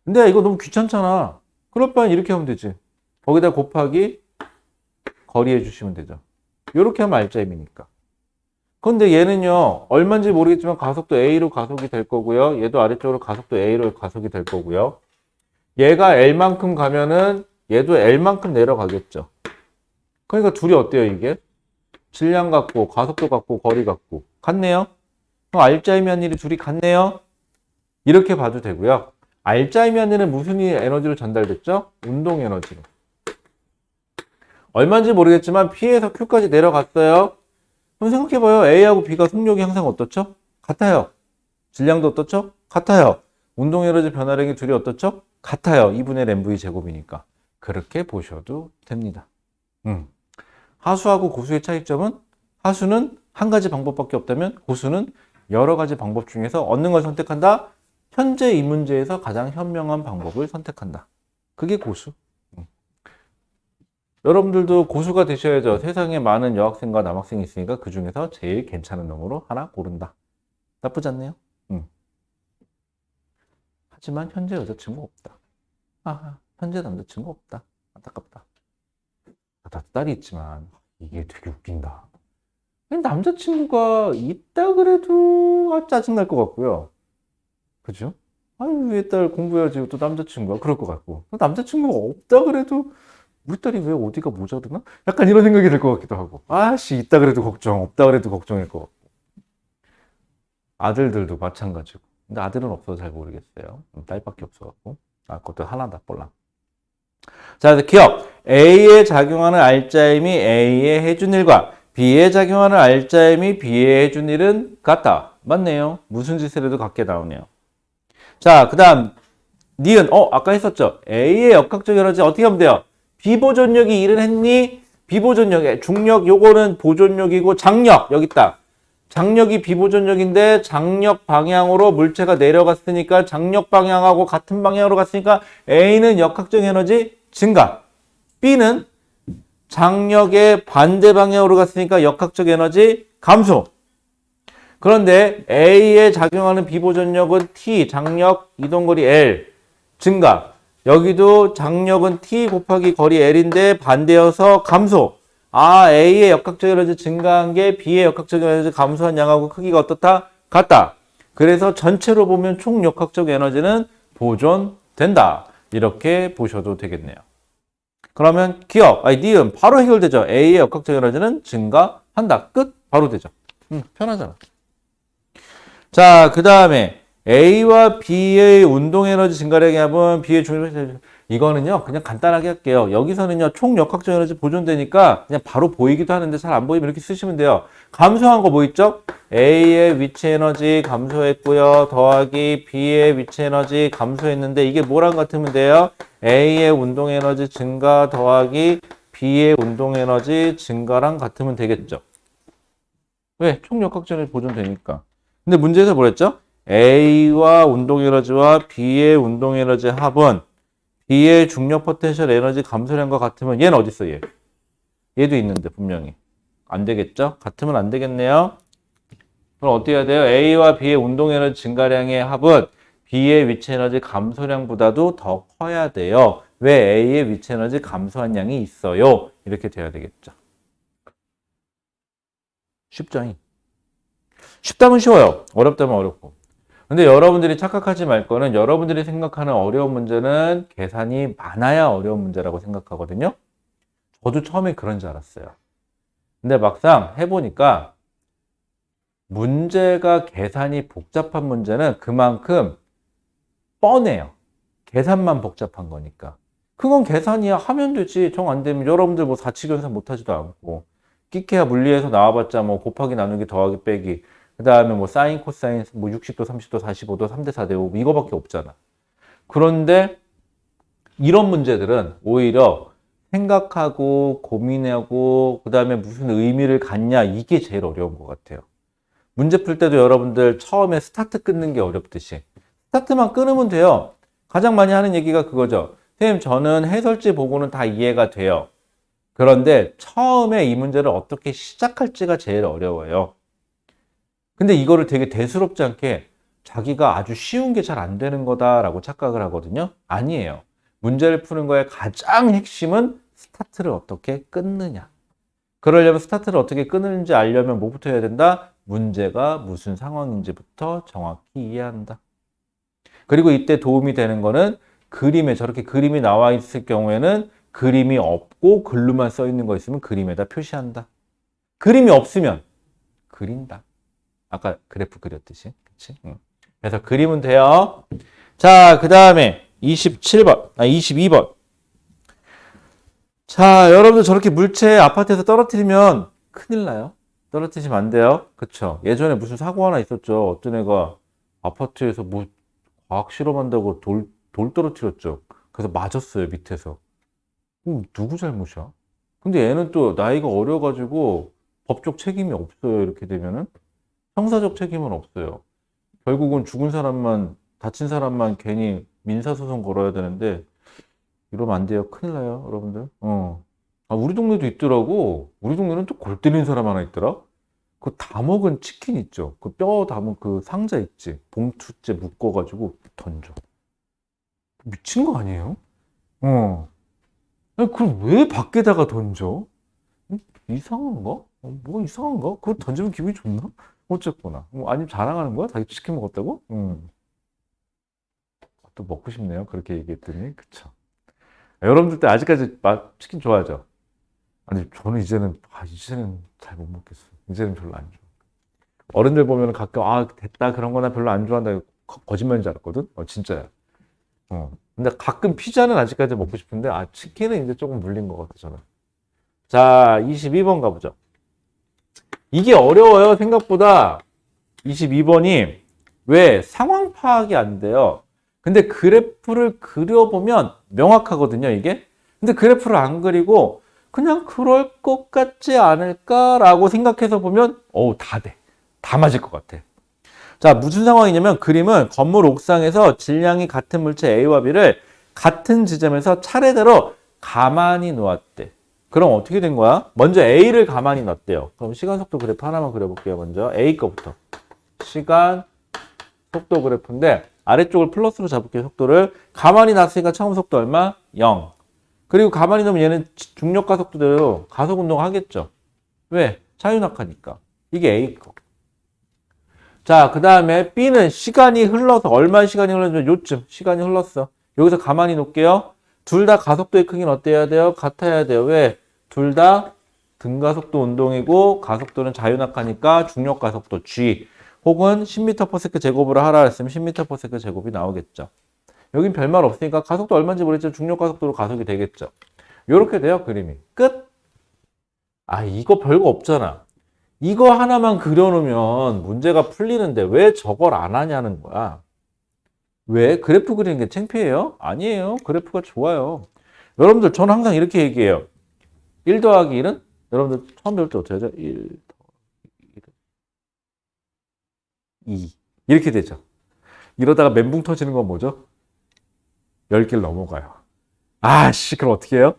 근데 이거 너무 귀찮잖아. 그럴 바엔 이렇게 하면 되지. 거기다 곱하기 거리 해주시면 되죠. 이렇게 하면 알짜임이니까. 근데 얘는요, 얼마인지 모르겠지만 가속도 A로 가속이 될 거고요. 얘도 아래쪽으로 가속도 A로 가속이 될 거고요. 얘가 L만큼 가면은 얘도 L만큼 내려가겠죠. 그러니까 둘이 어때요, 이게? 질량 같고, 가속도 같고, 거리 같고. 같네요? 그럼 알짜임이 한 일이 둘이 같네요? 이렇게 봐도 되고요. 알짜임이 한 일은 무슨 에너지로 전달됐죠? 운동 에너지로. 얼마인지 모르겠지만 P에서 Q까지 내려갔어요. 그럼 생각해봐요. A하고 B가 속력이 항상 어떻죠? 같아요. 질량도 어떻죠? 같아요. 운동 에너지 변화량이 둘이 어떻죠? 같아요. 2분의 mv 제곱이니까. 그렇게 보셔도 됩니다. 하수하고 고수의 차이점은 하수는 한 가지 방법밖에 없다면 고수는 여러 가지 방법 중에서 얻는 걸 선택한다. 현재 이 문제에서 가장 현명한 방법을 선택한다. 그게 고수. 여러분들도 고수가 되셔야죠. 세상에 많은 여학생과 남학생이 있으니까 그 중에서 제일 괜찮은 놈으로 하나 고른다. 나쁘지 않네요. 하지만 현재 여자친구 없다. 현재 남자친구 없다. 안타깝다. 나도 딸이 있지만 이게 되게 웃긴다. 남자친구가 있다 그래도 짜증날 것 같고요. 그죠? 아유, 왜 딸 공부해야지 또 남자친구가 그럴 것 같고. 남자친구가 없다 그래도 우리 딸이 왜 어디가 모자르나? 약간 이런 생각이 들 것 같기도 하고. 있다 그래도 걱정, 없다 그래도 걱정일 것 같고. 아들들도 마찬가지고. 근데 아들은 없어서 잘 모르겠어요. 딸밖에 없어갖고. 그것도 하나다, 꼴랑. 자, 기억. A에 작용하는 알짜임이 A에 해준 일과 B에 작용하는 알짜임이 B에 해준 일은 같다. 맞네요. 무슨 짓을 해도 같게 나오네요. 자, 그 다음 니은. 아까 했었죠. A의 역학적 에너지 어떻게 하면 돼요? 비보존력이 일을 했니? 비보존력에 중력 요거는 보존력이고 장력 여기 있다. 장력이 비보존력인데 장력 방향으로 물체가 내려갔으니까 장력 방향하고 같은 방향으로 갔으니까 A는 역학적 에너지 증가. B는 장력의 반대 방향으로 갔으니까 역학적 에너지 감소. 그런데 A에 작용하는 비보존력은 T, 장력, 이동거리 L, 증가. 여기도 장력은 T 곱하기 거리 L인데 반대여서 감소. A의 역학적 에너지 증가한 게 B의 역학적 에너지 감소한 양하고 크기가 어떻다? 같다. 그래서 전체로 보면 총 역학적 에너지는 보존된다. 이렇게 보셔도 되겠네요. 그러면 기억, 니은 바로 해결되죠. A의 역학적 에너지는 증가한다. 끝. 바로 되죠. 편하잖아. 자, 그 다음에 A와 B의 운동 에너지 증가량의 합은 B의 중력 이거는요 그냥 간단하게 할게요. 여기서는요 총 역학적 에너지 보존되니까 그냥 바로 보이기도 하는데 잘 안 보이면 이렇게 쓰시면 돼요. 감소한 거 뭐 있죠? A의 위치 에너지 감소했고요. 더하기 B의 위치 에너지 감소했는데 이게 뭐랑 같으면 돼요? A의 운동 에너지 증가 더하기 B의 운동 에너지 증가랑 같으면 되겠죠. 왜? 총 역학적 에너지 보존되니까. 근데 문제에서 뭐랬죠? A와 운동 에너지와 B의 운동 에너지 합은 B의 중력 포텐셜 에너지 감소량과 같으면 얘는 어디 있어 얘? 얘도 있는데 분명히. 안 되겠죠? 같으면 안 되겠네요. 그럼 어떻게 해야 돼요? A와 B의 운동 에너지 증가량의 합은 B의 위치 에너지 감소량보다도 더 커야 돼요. 왜 A의 위치 에너지 감소한 양이 있어요? 이렇게 돼야 되겠죠. 쉽죠? 쉽다면 쉬워요. 어렵다면 어렵고. 근데 여러분들이 착각하지 말 거는 여러분들이 생각하는 어려운 문제는 계산이 많아야 어려운 문제라고 생각하거든요. 저도 처음에 그런 줄 알았어요. 근데 막상 해보니까 문제가 계산이 복잡한 문제는 그만큼 뻔해요. 계산만 복잡한 거니까. 그건 계산이야. 하면 되지. 정 안 되면 여러분들 뭐 사칙연산 못하지도 않고 끼케야 물리에서 나와봤자 뭐 곱하기 나누기 더하기 빼기 그 다음에 뭐 사인 코사인 뭐 60도 30도 45도 3대 4대 5 이거밖에 없잖아. 그런데 이런 문제들은 오히려 생각하고 고민하고 그 다음에 무슨 의미를 갖냐 이게 제일 어려운 것 같아요. 문제 풀 때도 여러분들 처음에 스타트 끊는 게 어렵듯이 스타트만 끊으면 돼요. 가장 많이 하는 얘기가 그거죠. 선생님 저는 해설지 보고는 다 이해가 돼요. 그런데 처음에 이 문제를 어떻게 시작할지가 제일 어려워요. 근데 이거를 되게 대수롭지 않게 자기가 아주 쉬운 게 잘 안 되는 거다라고 착각을 하거든요. 아니에요. 문제를 푸는 거의 가장 핵심은 스타트를 어떻게 끊느냐. 그러려면 스타트를 어떻게 끊는지 알려면 뭐부터 해야 된다? 문제가 무슨 상황인지부터 정확히 이해한다. 그리고 이때 도움이 되는 거는 그림에 저렇게 그림이 나와 있을 경우에는 그림이 없고 글로만 써 있는 거 있으면 그림에다 표시한다. 그림이 없으면 그린다. 아까 그래프 그렸듯이. 그치? 그래서 그리면 돼요. 자, 그 다음에 22번. 자, 여러분들 저렇게 물체 아파트에서 떨어뜨리면 큰일 나요. 떨어뜨리시면 안 돼요. 그쵸? 예전에 무슨 사고 하나 있었죠. 어떤 애가 아파트에서 뭐 과학 실험한다고 돌 떨어뜨렸죠. 그래서 맞았어요, 밑에서. 누구 잘못이야? 근데 얘는 또 나이가 어려가지고 법적 책임이 없어요. 이렇게 되면은. 형사적 책임은 없어요. 결국은 죽은 사람만, 다친 사람만 괜히 민사소송 걸어야 되는데, 이러면 안 돼요. 큰일 나요, 여러분들. 우리 동네도 있더라고. 우리 동네는 또 골 때리는 사람 하나 있더라. 그 다 먹은 치킨 있죠. 그 뼈 담은 그 상자 있지. 봉투째 묶어가지고 던져. 미친 거 아니에요? 아니, 그걸 왜 밖에다가 던져? 이상한가? 뭐 이상한가? 그거 던지면 기분이 좋나? 어쨌거나. 아니면 자랑하는 거야? 자기 치킨 먹었다고? 또 먹고 싶네요. 그렇게 얘기했더니. 그쵸. 여러분들 때 아직까지 치킨 좋아하죠? 아니, 저는 이제는 잘 못 먹겠어요. 이제는 별로 안 좋아. 어른들 보면 가끔, 됐다, 그런 거나 별로 안 좋아한다. 거짓말인 줄 알았거든? 진짜야. 근데 가끔 피자는 아직까지 먹고 싶은데, 치킨은 이제 조금 물린 것 같아, 저는. 자, 22번 가보죠. 이게 어려워요, 생각보다. 22번이 왜 상황 파악이 안 돼요. 근데 그래프를 그려보면 명확하거든요, 이게. 근데 그래프를 안 그리고 그냥 그럴 것 같지 않을까라고 생각해서 보면 다 돼. 다 맞을 것 같아. 자, 무슨 상황이냐면 그림은 건물 옥상에서 질량이 같은 물체 A와 B를 같은 지점에서 차례대로 가만히 놓았대. 그럼 어떻게 된 거야? 먼저 A를 가만히 놨대요. 그럼 시간 속도 그래프 하나만 그려볼게요. 먼저 A 거부터. 시간 속도 그래프인데 아래쪽을 플러스로 잡을게요. 속도를. 가만히 놨으니까 처음 속도 얼마? 0. 그리고 가만히 놓으면 얘는 중력 가속도대로 가속 운동 하겠죠. 왜? 자유낙하니까. 이게 A 거. 자, 그 다음에 B는 시간이 흘러서, 얼마 시간이 흘렀냐면 요쯤 시간이 흘렀어. 여기서 가만히 놓을게요. 둘 다 가속도의 크기는 어때야 돼요? 같아야 돼요. 왜? 둘 다 등가속도 운동이고 가속도는 자유낙하니까 중력 가속도 G 혹은 10m/s 제곱으로 하라 했으면 10m/s 제곱이 나오겠죠. 여긴 별말 없으니까 가속도 얼마인지 모르겠지만 중력 가속도로 가속이 되겠죠. 이렇게 돼요, 그림이. 끝. 아, 이거 별거 없잖아. 이거 하나만 그려놓으면 문제가 풀리는데 왜 저걸 안 하냐는 거야. 왜? 그래프 그리는 게 창피해요? 아니에요. 그래프가 좋아요. 여러분들, 저는 항상 이렇게 얘기해요. 1 더하기 1은? 여러분들 처음 배울 때 어떻게 하죠? 1 더하기 1은 2. 이렇게 되죠. 이러다가 멘붕 터지는 건 뭐죠? 10개를 넘어가요. 아씨, 그럼 어떻게 해요?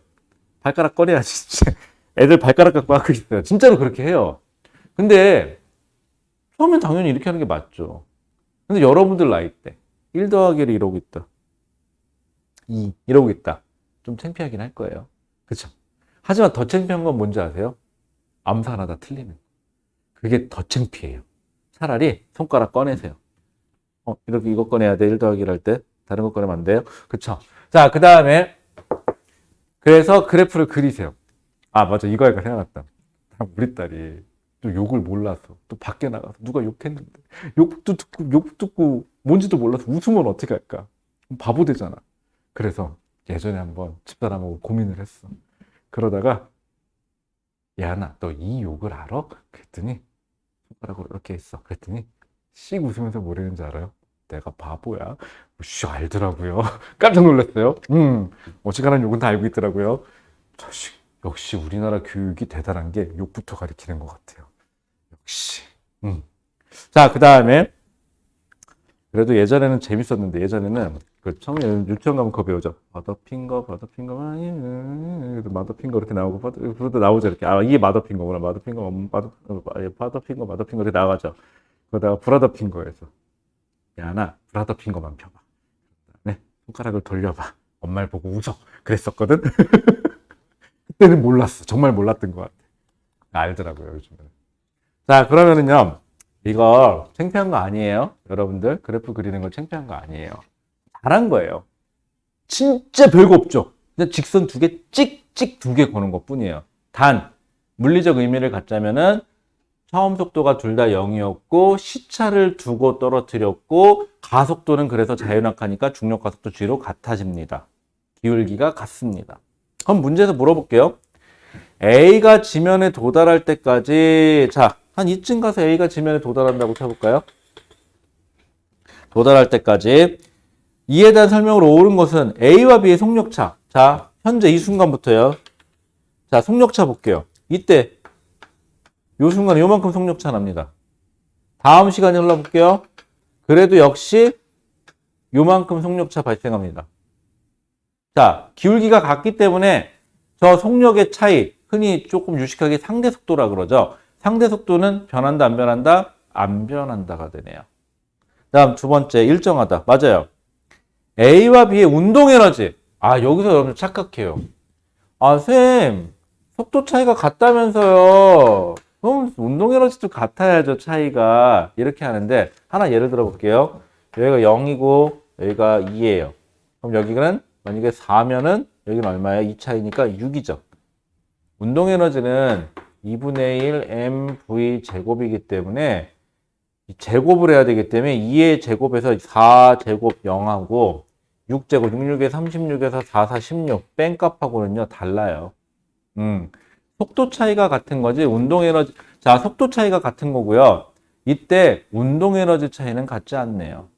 발가락 꺼내야지, 진짜. 애들 발가락 갖고 하고 있어요. 진짜로 그렇게 해요. 근데 처음엔 당연히 이렇게 하는 게 맞죠. 근데 여러분들 나이 때 1 더하기를 이러고 있다. 2 이러고 있다. 좀 창피하긴 할 거예요. 그렇죠? 하지만 더 창피한 건 뭔지 아세요? 암사 하나 다 틀리는. 그게 더 창피해요. 차라리 손가락 꺼내세요. 이렇게 이거 꺼내야 돼. 1 더하기를 할 때. 다른 거 꺼내면 안 돼요. 그쵸? 자, 그 다음에 그래서 그래프를 그리세요. 아, 맞아. 이거 할까 생각났다. 우리 딸이 또 욕을 몰라서 또 밖에 나가서 누가 욕했는데 욕 듣고 뭔지도 몰라서 웃으면 어떻게 할까? 바보 되잖아. 그래서 예전에 한번 집사람하고 고민을 했어. 그러다가 야나 너 이 욕을 알아? 그랬더니 손가락으로 이렇게 했어. 그랬더니 씩 웃으면서 뭐라는지 알아요? 내가 바보야. 씨, 알더라고요. 깜짝 놀랐어요. 어지간한 욕은 다 알고 있더라고요. 자식, 역시 우리나라 교육이 대단한 게 욕부터 가르치는 것 같아요. 역시. 자, 그 다음에 그래도 예전에는 재밌었는데 예전에는 그 처음에 유치원 가면 그거 배우죠. 마더핑거 마더핑거 이렇게 나오고 그것도 나오죠. 이렇게. 아, 이게 마더핑거구나. 마더핑거 이렇게 나가죠. 그러다가 브라더핑거에서 야나 브라더핑거만 펴봐. 네, 손가락을 돌려봐. 엄마를 보고 웃어. 그랬었거든. 그때는 몰랐어. 정말 몰랐던 것 같아. 알더라고요, 요즘에는. 자, 그러면은요, 이거 창피한 거 아니에요? 여러분들, 그래프 그리는 거 창피한 거 아니에요. 잘한 거예요. 진짜 별거 없죠? 그냥 직선 2개, 찍찍 2개 거는 것 뿐이에요. 단, 물리적 의미를 갖자면은, 처음 속도가 둘 다 0이었고, 시차를 두고 떨어뜨렸고, 가속도는 그래서 자유낙하니까 중력 가속도 G로 같아집니다. 기울기가 같습니다. 그럼 문제에서 물어볼게요. A가 지면에 도달할 때까지, 자, 한 이쯤 가서 A가 지면에 도달한다고 쳐볼까요? 도달할 때까지. 이에 대한 설명으로 옳은 것은 A와 B의 속력차. 자, 현재 이 순간부터요. 자, 속력차 볼게요. 이때, 요 순간에 요만큼 속력차 납니다. 다음 시간에 흘러볼게요. 그래도 역시 요만큼 속력차 발생합니다. 자, 기울기가 같기 때문에 저 속력의 차이, 흔히 조금 유식하게 상대 속도라 그러죠. 상대 속도는 변한다, 안 변한다? 안 변한다가 되네요. 다음 두 번째, 일정하다. 맞아요. A와 B의 운동 에너지. 아, 여기서 여러분들 착각해요. 아, 쌤, 속도 차이가 같다면서요. 그럼 운동 에너지도 같아야죠, 차이가. 이렇게 하는데, 하나 예를 들어 볼게요. 여기가 0이고, 여기가 2예요. 그럼 여기는 만약에 4면은 여기는 얼마예요? 2 차이니까 6이죠. 운동 에너지는 2분의 1 mv 제곱이기 때문에 제곱을 해야 되기 때문에 2의 제곱에서 4제곱 0하고 6제곱 66에 36에서 4, 4, 16 뺀값하고는요 달라요. 속도 차이가 같은 거지 운동 에너지. 자, 속도 차이가 같은 거고요. 이때 운동 에너지 차이는 같지 않네요.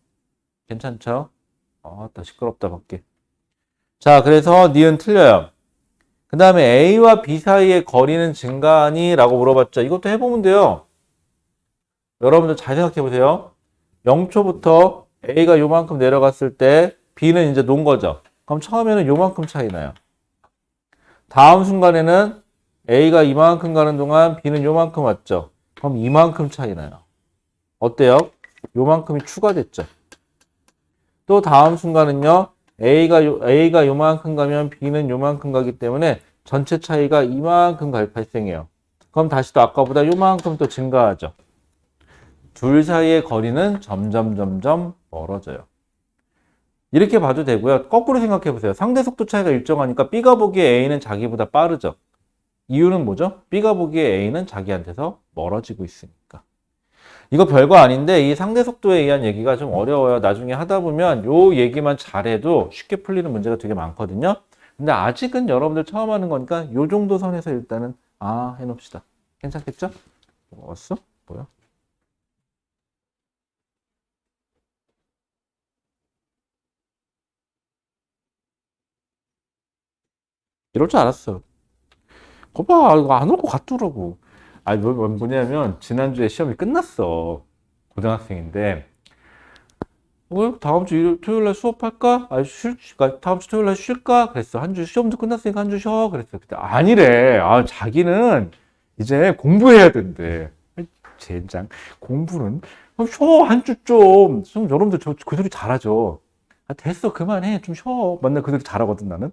괜찮죠? 다 시끄럽다 밖에. 자, 그래서 니은 틀려요. 그 다음에 A와 B 사이의 거리는 증가하니? 라고 물어봤죠. 이것도 해보면 돼요. 여러분들 잘 생각해 보세요. 0초부터 A가 요만큼 내려갔을 때 B는 이제 논 거죠. 그럼 처음에는 요만큼 차이 나요. 다음 순간에는 A가 이만큼 가는 동안 B는 요만큼 왔죠. 그럼 이만큼 차이 나요. 어때요? 요만큼이 추가됐죠. 또 다음 순간은요. A가 요만큼 가면 B는 요만큼 가기 때문에 전체 차이가 이만큼 발생해요. 그럼 다시 또 아까보다 요만큼 또 증가하죠. 둘 사이의 거리는 점점 멀어져요. 이렇게 봐도 되고요. 거꾸로 생각해 보세요. 상대 속도 차이가 일정하니까 B가 보기에 A는 자기보다 빠르죠. 이유는 뭐죠? B가 보기에 A는 자기한테서 멀어지고 있으니까. 이거 별거 아닌데 이 상대 속도에 의한 얘기가 좀 어려워요. 나중에 하다 보면 요 얘기만 잘해도 쉽게 풀리는 문제가 되게 많거든요. 근데 아직은 여러분들 처음 하는 거니까 요 정도 선에서 일단은 해놓읍시다. 괜찮겠죠? 왔어? 뭐야? 이럴 줄 알았어. 거봐, 이거 안 올 것 같더라고. 뭐냐면, 지난주에 시험이 끝났어. 고등학생인데, 다음 주 토요일 날 수업할까? 다음 주 토요일 날 쉴까? 그랬어. 한 주 시험도 끝났으니까 한 주 쉬어. 그랬어. 그때 아니래. 자기는 이제 공부해야 된대. 젠장. 공부는? 그럼 쉬어. 한 주 좀. 여러분들 그 소리 잘하죠. 됐어. 그만해. 좀 쉬어. 맨날 그 소리 잘하거든, 나는.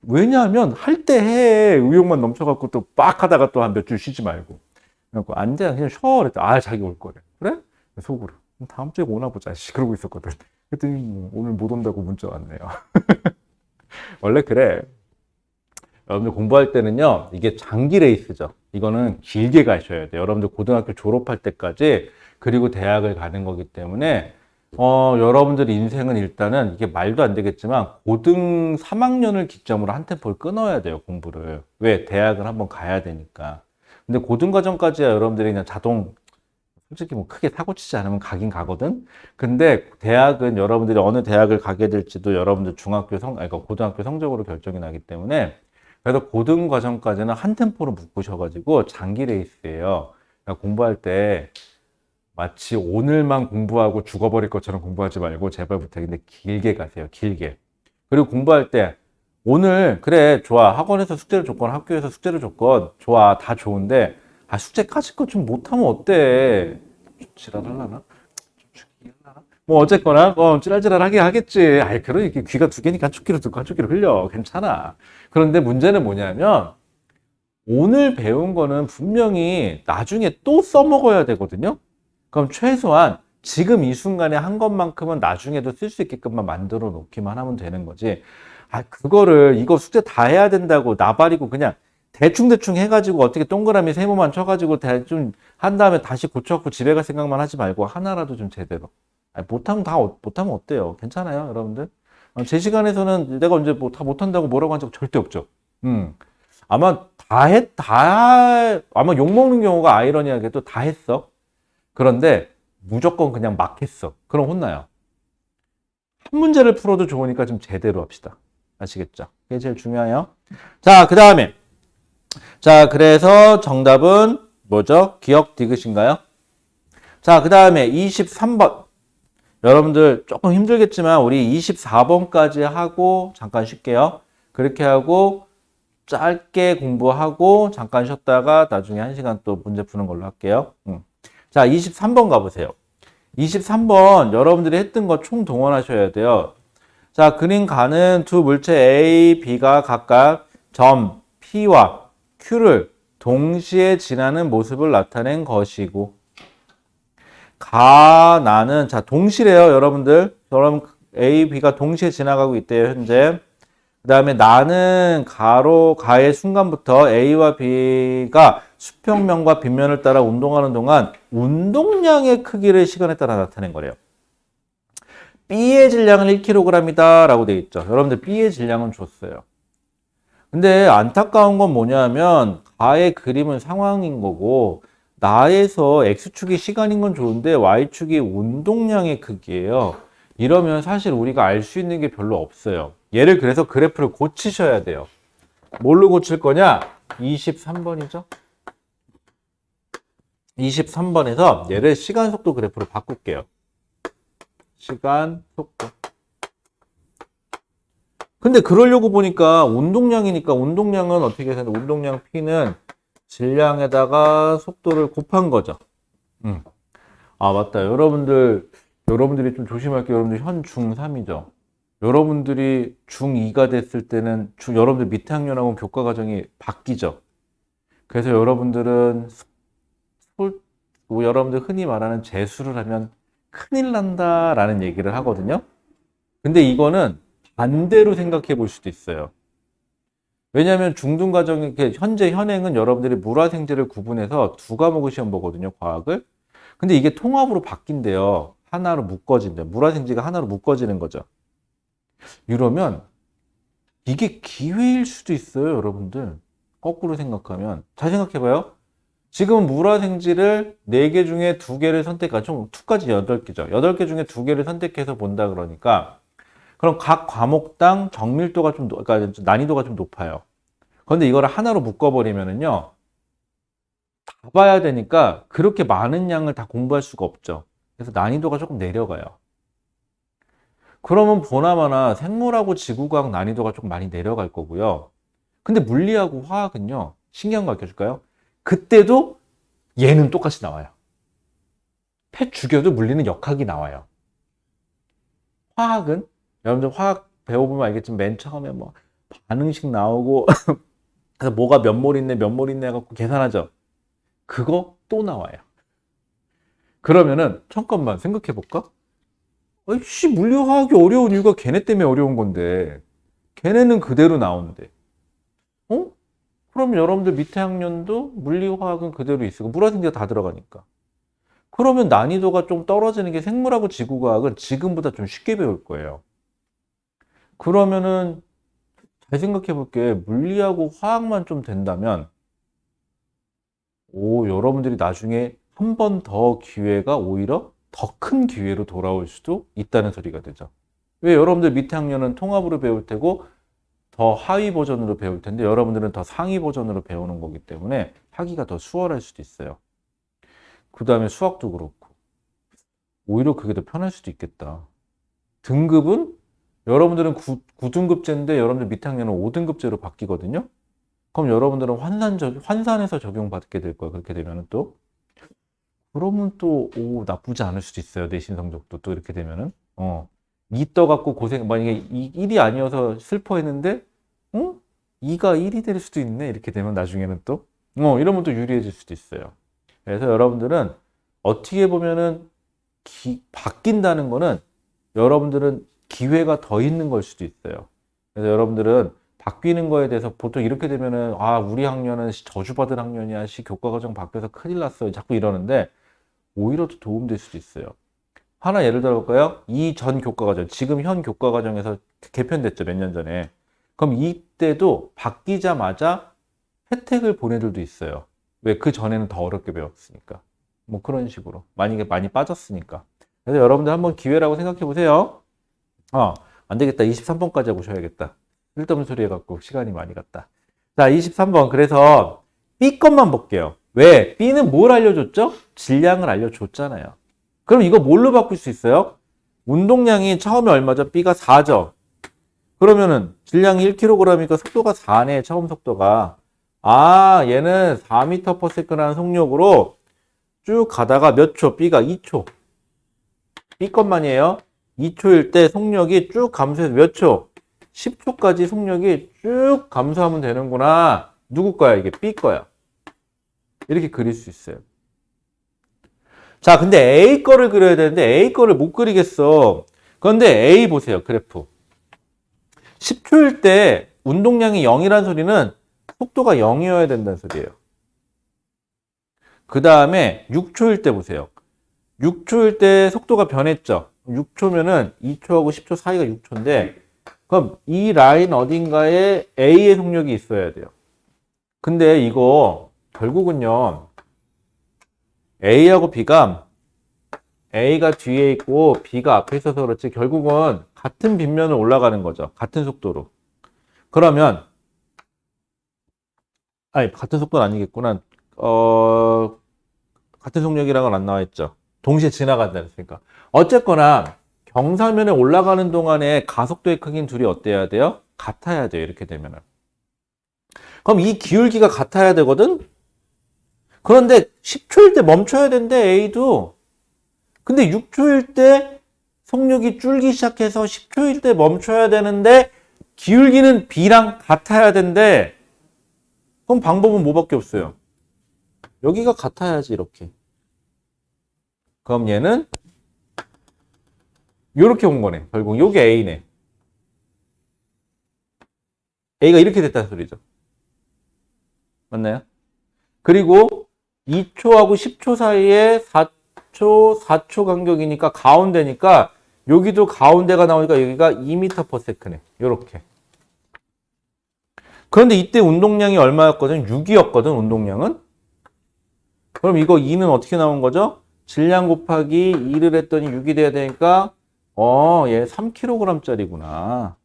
왜냐하면 할 때 해. 의욕만 넘쳐갖고 또 빡 하다가 또 한 몇 주 쉬지 말고. 그래갖고 안 돼. 그냥 쉬어. 그랬더니 자기 올 거래. 그래? 속으로. 다음 주에 오나 보자. 그러고 있었거든. 그랬더니 오늘 못 온다고 문자 왔네요. 원래 그래. 여러분들 공부할 때는요. 이게 장기 레이스죠. 이거는 길게 가셔야 돼요. 여러분들 고등학교 졸업할 때까지 그리고 대학을 가는 거기 때문에 여러분들 인생은 일단은 이게 말도 안 되겠지만 고등 3학년을 기점으로 한 템포를 끊어야 돼요, 공부를. 왜? 대학을 한번 가야 되니까. 근데 고등 과정까지야 여러분들이 그냥 솔직히 뭐 크게 사고 치지 않으면 가긴 가거든. 근데 대학은 여러분들이 어느 대학을 가게 될지도 여러분들 그러니까 고등학교 성적으로 결정이 나기 때문에 그래서 고등 과정까지는 한 템포로 묶으셔가지고 장기 레이스예요. 그러니까 공부할 때 마치 오늘만 공부하고 죽어버릴 것처럼 공부하지 말고 제발 부탁인데 길게 가세요. 길게. 그리고 공부할 때 오늘 그래 좋아. 학원에서 숙제를 줬건 학교에서 숙제를 줬건 좋아. 다 좋은데 숙제까지 거 좀 못하면 어때? 좀 지랄하려나? 좀 죽이기 하려나? 뭐 어쨌거나 찌랄찌랄하게 하겠지. 그러니까 귀가 두 개니까 한쪽 귀로 듣고 한쪽 귀로 흘려. 괜찮아. 그런데 문제는 뭐냐면 오늘 배운 거는 분명히 나중에 또 써먹어야 되거든요. 그럼 최소한 지금 이 순간에 한 것만큼은 나중에도 쓸 수 있게끔만 만들어 놓기만 하면 되는 거지. 그거를 이거 숙제 다 해야 된다고 나발이고 그냥 대충대충 해가지고 어떻게 동그라미 세모만 쳐가지고 대충 한 다음에 다시 고쳐갖고 집에 갈 생각만 하지 말고 하나라도 좀 제대로. 못하면 어때요? 괜찮아요, 여러분들? 제 시간에서는 내가 언제 다 못한다고 뭐라고 한 적 절대 없죠. 아마 아마 욕먹는 경우가 아이러니하게도 다 했어. 그런데 무조건 그냥 막 했어. 그럼 혼나요. 한 문제를 풀어도 좋으니까 좀 제대로 합시다. 아시겠죠? 그게 제일 중요해요. 자, 그 다음에. 자, 그래서 정답은 뭐죠? 기억 디귿인가요? 자, 그 다음에 23번. 여러분들 조금 힘들겠지만 우리 24번까지 하고 잠깐 쉴게요. 그렇게 하고 짧게 공부하고 잠깐 쉬었다가 나중에 1시간 또 문제 푸는 걸로 할게요. 자, 23번 가보세요. 23번 여러분들이 했던 거 총 동원하셔야 돼요. 자, 그림 가는 두 물체 A, B가 각각 점 P와 Q를 동시에 지나는 모습을 나타낸 것이고 나는 자 동시래요, 여러분들. 여러분 A, B가 동시에 지나가고 있대요, 현재. 그 다음에 나는 가의 순간부터 A와 B가 수평면과 빗면을 따라 운동하는 동안 운동량의 크기를 시간에 따라 나타낸 거래요. B의 질량은 1kg이다 라고 되어 있죠. 여러분들 B의 질량은 줬어요. 근데 안타까운 건 뭐냐면 가의 그림은 상황인 거고 나에서 X축이 시간인 건 좋은데 Y축이 운동량의 크기예요. 이러면 사실 우리가 알 수 있는 게 별로 없어요. 얘를 그래서 그래프를 고치셔야 돼요. 뭘로 고칠 거냐? 23번이죠. 23번에서 얘를 시간 속도 그래프로 바꿀게요. 시간 속도. 근데 그러려고 보니까 운동량이니까 운동량은 어떻게 해서 운동량 P는 질량에다가 속도를 곱한 거죠. 맞다. 여러분들이 좀 조심할 게 여러분들 현 중3이죠. 여러분들이 중2가 됐을 때는 여러분들 밑에 학년하고 교과 과정이 바뀌죠. 그래서 여러분들은 여러분들 흔히 말하는 재수를 하면 큰일 난다라는 얘기를 하거든요. 근데 이거는 반대로 생각해 볼 수도 있어요. 왜냐하면 중등과정, 현재 현행은 여러분들이 물화생지를 구분해서 두 과목을 시험 보거든요, 과학을. 근데 이게 통합으로 바뀐대요. 하나로 묶어진대요. 물화생지가 하나로 묶어지는 거죠. 이러면 이게 기회일 수도 있어요, 여러분들. 거꾸로 생각하면. 잘 생각해봐요. 지금 물화생지를 4개 중에 2개를 총 2까지 8개죠. 8개 중에 2개를 선택해서 본다 그러니까 그럼 각 과목당 정밀도가 그러니까 난이도가 좀 높아요. 그런데 이거를 하나로 묶어버리면은요, 다 봐야 되니까 그렇게 많은 양을 다 공부할 수가 없죠. 그래서 난이도가 조금 내려가요. 그러면 보나마나 생물하고 지구과학 난이도가 좀 많이 내려갈 거고요. 근데 물리하고 화학은요, 신기한 거 알려줄까요? 그때도 얘는 똑같이 나와요. 패 죽여도 물리는 역학이 나와요. 화학은 여러분들 화학 배워보면 알겠지만 맨 처음에 뭐 반응식 나오고 그래서 뭐가 몇 몰 있네 몇 몰 있네 해갖고 계산하죠. 그거 또 나와요. 그러면은 잠깐만 생각해 볼까? 아이씨, 물리화학이 어려운 이유가 걔네 때문에 어려운 건데 걔네는 그대로 나오는데 그럼 여러분들 밑에 학년도 물리화학은 그대로 있고 물화생지가 다 들어가니까 그러면 난이도가 좀 떨어지는 게 생물하고 지구과학은 지금보다 좀 쉽게 배울 거예요. 그러면은 잘 생각해 볼게. 물리하고 화학만 좀 된다면 여러분들이 나중에 한 번 더 기회가 오히려 더 큰 기회로 돌아올 수도 있다는 소리가 되죠. 왜 여러분들 밑에 학년은 통합으로 배울 테고 더 하위 버전으로 배울 텐데 여러분들은 더 상위 버전으로 배우는 거기 때문에 하기가 더 수월할 수도 있어요. 그 다음에 수학도 그렇고 오히려 그게 더 편할 수도 있겠다. 등급은 여러분들은 9등급제인데 여러분들 밑에 학년은 5등급제로 바뀌거든요. 그럼 여러분들은 환산해서 적용받게 될 거야. 그렇게 되면은 또 그러면 또 나쁘지 않을 수도 있어요. 내신 성적도 또 이렇게 되면은 2 떠갖고 만약에 1이 아니어서 슬퍼했는데 2가 1이 될 수도 있네. 이렇게 되면 나중에는 또 이러면 또 유리해질 수도 있어요. 그래서 여러분들은 어떻게 보면은 바뀐다는 거는 여러분들은 기회가 더 있는 걸 수도 있어요. 그래서 여러분들은 바뀌는 거에 대해서 보통 이렇게 되면은 우리 학년은 저주받은 학년이야. 교과과정 바뀌어서 큰일 났어. 자꾸 이러는데 오히려 더 도움될 수도 있어요. 하나 예를 들어 볼까요? 이 전 교과과정, 지금 현 교과과정에서 개편됐죠. 몇 년 전에. 그럼 이때도 바뀌자마자 혜택을 본 애들도 있어요. 왜? 그 전에는 더 어렵게 배웠으니까. 뭐 그런 식으로. 만약에 많이 빠졌으니까. 그래서 여러분들 한번 기회라고 생각해 보세요. 안 되겠다. 23번까지 하고 쉬어야겠다. 쓸데없는 소리 해갖고 시간이 많이 갔다. 자, 23번. 그래서 B 것만 볼게요. 왜? B는 뭘 알려줬죠? 질량을 알려줬잖아요. 그럼 이거 뭘로 바꿀 수 있어요? 운동량이 처음에 얼마죠? B가 4죠. 그러면은 질량이 1kg이니까 속도가 4네. 처음 속도가. 얘는 4m/s라는 속력으로 쭉 가다가 몇 초? B가 2초. B 것만이에요. 2초일 때 속력이 쭉 감소해서 몇 초? 10초까지 속력이 쭉 감소하면 되는구나. 누구 거야? 이게 B 거야. 이렇게 그릴 수 있어요. 자, 근데 A 거를 그려야 되는데 A 거를 못 그리겠어. 그런데 A 보세요. 그래프. 10초일 때 운동량이 0이라는 소리는 속도가 0이어야 된다는 소리예요. 그 다음에 6초일 때 보세요. 6초일 때 속도가 변했죠. 6초면은 2초하고 10초 사이가 6초인데 그럼 이 라인 어딘가에 A의 속력이 있어야 돼요. 근데 이거 결국은요. A하고 B가 뒤에 있고 B가 앞에 있어서 그렇지 결국은 같은 빗면을 올라가는 거죠. 같은 속도로. 그러면 같은 속도는 아니겠구나. 같은 속력이랑은 안 나와 있죠. 동시에 지나간다 했으니까. 어쨌거나 경사면에 올라가는 동안에 가속도의 크기는 둘이 어때야 돼요? 같아야 돼요. 이렇게 되면은. 그럼 이 기울기가 같아야 되거든? 그런데 10초일 때 멈춰야 된대, A도. 근데 6초일 때 속력이 줄기 시작해서 10초일 때 멈춰야 되는데 기울기는 B랑 같아야 된대. 그럼 방법은 뭐밖에 없어요? 여기가 같아야지 이렇게. 그럼 얘는 이렇게 온 거네. 결국 요게 A네. A가 이렇게 됐다는 소리죠. 맞나요? 그리고 2초하고 10초 사이에 4초 간격이니까 가운데니까 여기도 가운데가 나오니까 여기가 2m/s네. 요렇게. 그런데 이때 운동량이 얼마였거든? 6이었거든, 운동량은. 그럼 이거 2는 어떻게 나온 거죠? 질량 곱하기 2를 했더니 6이 돼야 되니까 얘 3kg짜리구나.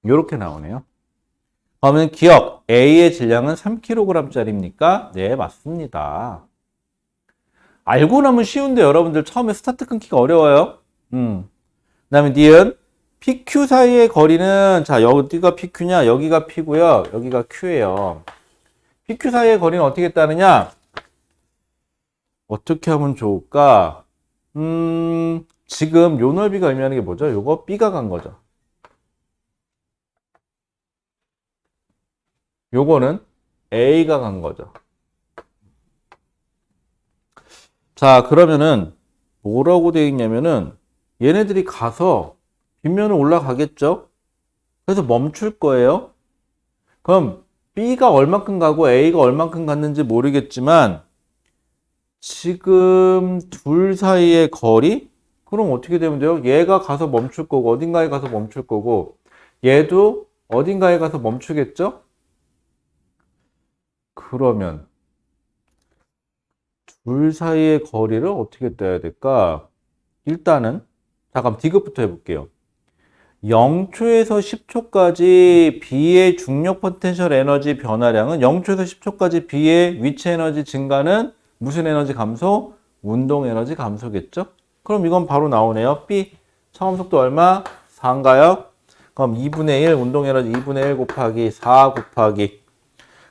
요렇게 나오네요. 그러면 기억, A의 질량은 3kg짜리입니까? 네, 맞습니다. 알고 나면 쉬운데 여러분들 처음에 스타트 끊기가 어려워요. 그 다음에 니은, PQ 사이의 거리는, 자, 여기가 PQ냐, 여기가 P고요, 여기가 Q예요. PQ 사이의 거리는 어떻게 따느냐? 어떻게 하면 좋을까? 지금 요 넓이가 의미하는 게 뭐죠? 요거 B가 간 거죠. 요거는 A가 간 거죠. 자, 그러면은 뭐라고 되어 있냐면은 얘네들이 가서 빗면을 올라가겠죠? 그래서 멈출 거예요. 그럼 B가 얼만큼 가고 A가 얼만큼 갔는지 모르겠지만 지금 둘 사이의 거리? 그럼 어떻게 되면 돼요? 얘가 가서 멈출 거고 어딘가에 가서 멈출 거고 얘도 어딘가에 가서 멈추겠죠? 그러면 둘 사이의 거리를 어떻게 떼야 될까? 일단은 잠깐 디귿부터 해볼게요. 0초에서 10초까지 B의 중력 포텐셜 에너지 변화량은 0초에서 10초까지 B의 위치 에너지 증가는 무슨 에너지 감소? 운동 에너지 감소겠죠? 그럼 이건 바로 나오네요. B 처음 속도 얼마? 4인가요? 그럼 2분의 1 운동 에너지 2분의 1 곱하기 4 곱하기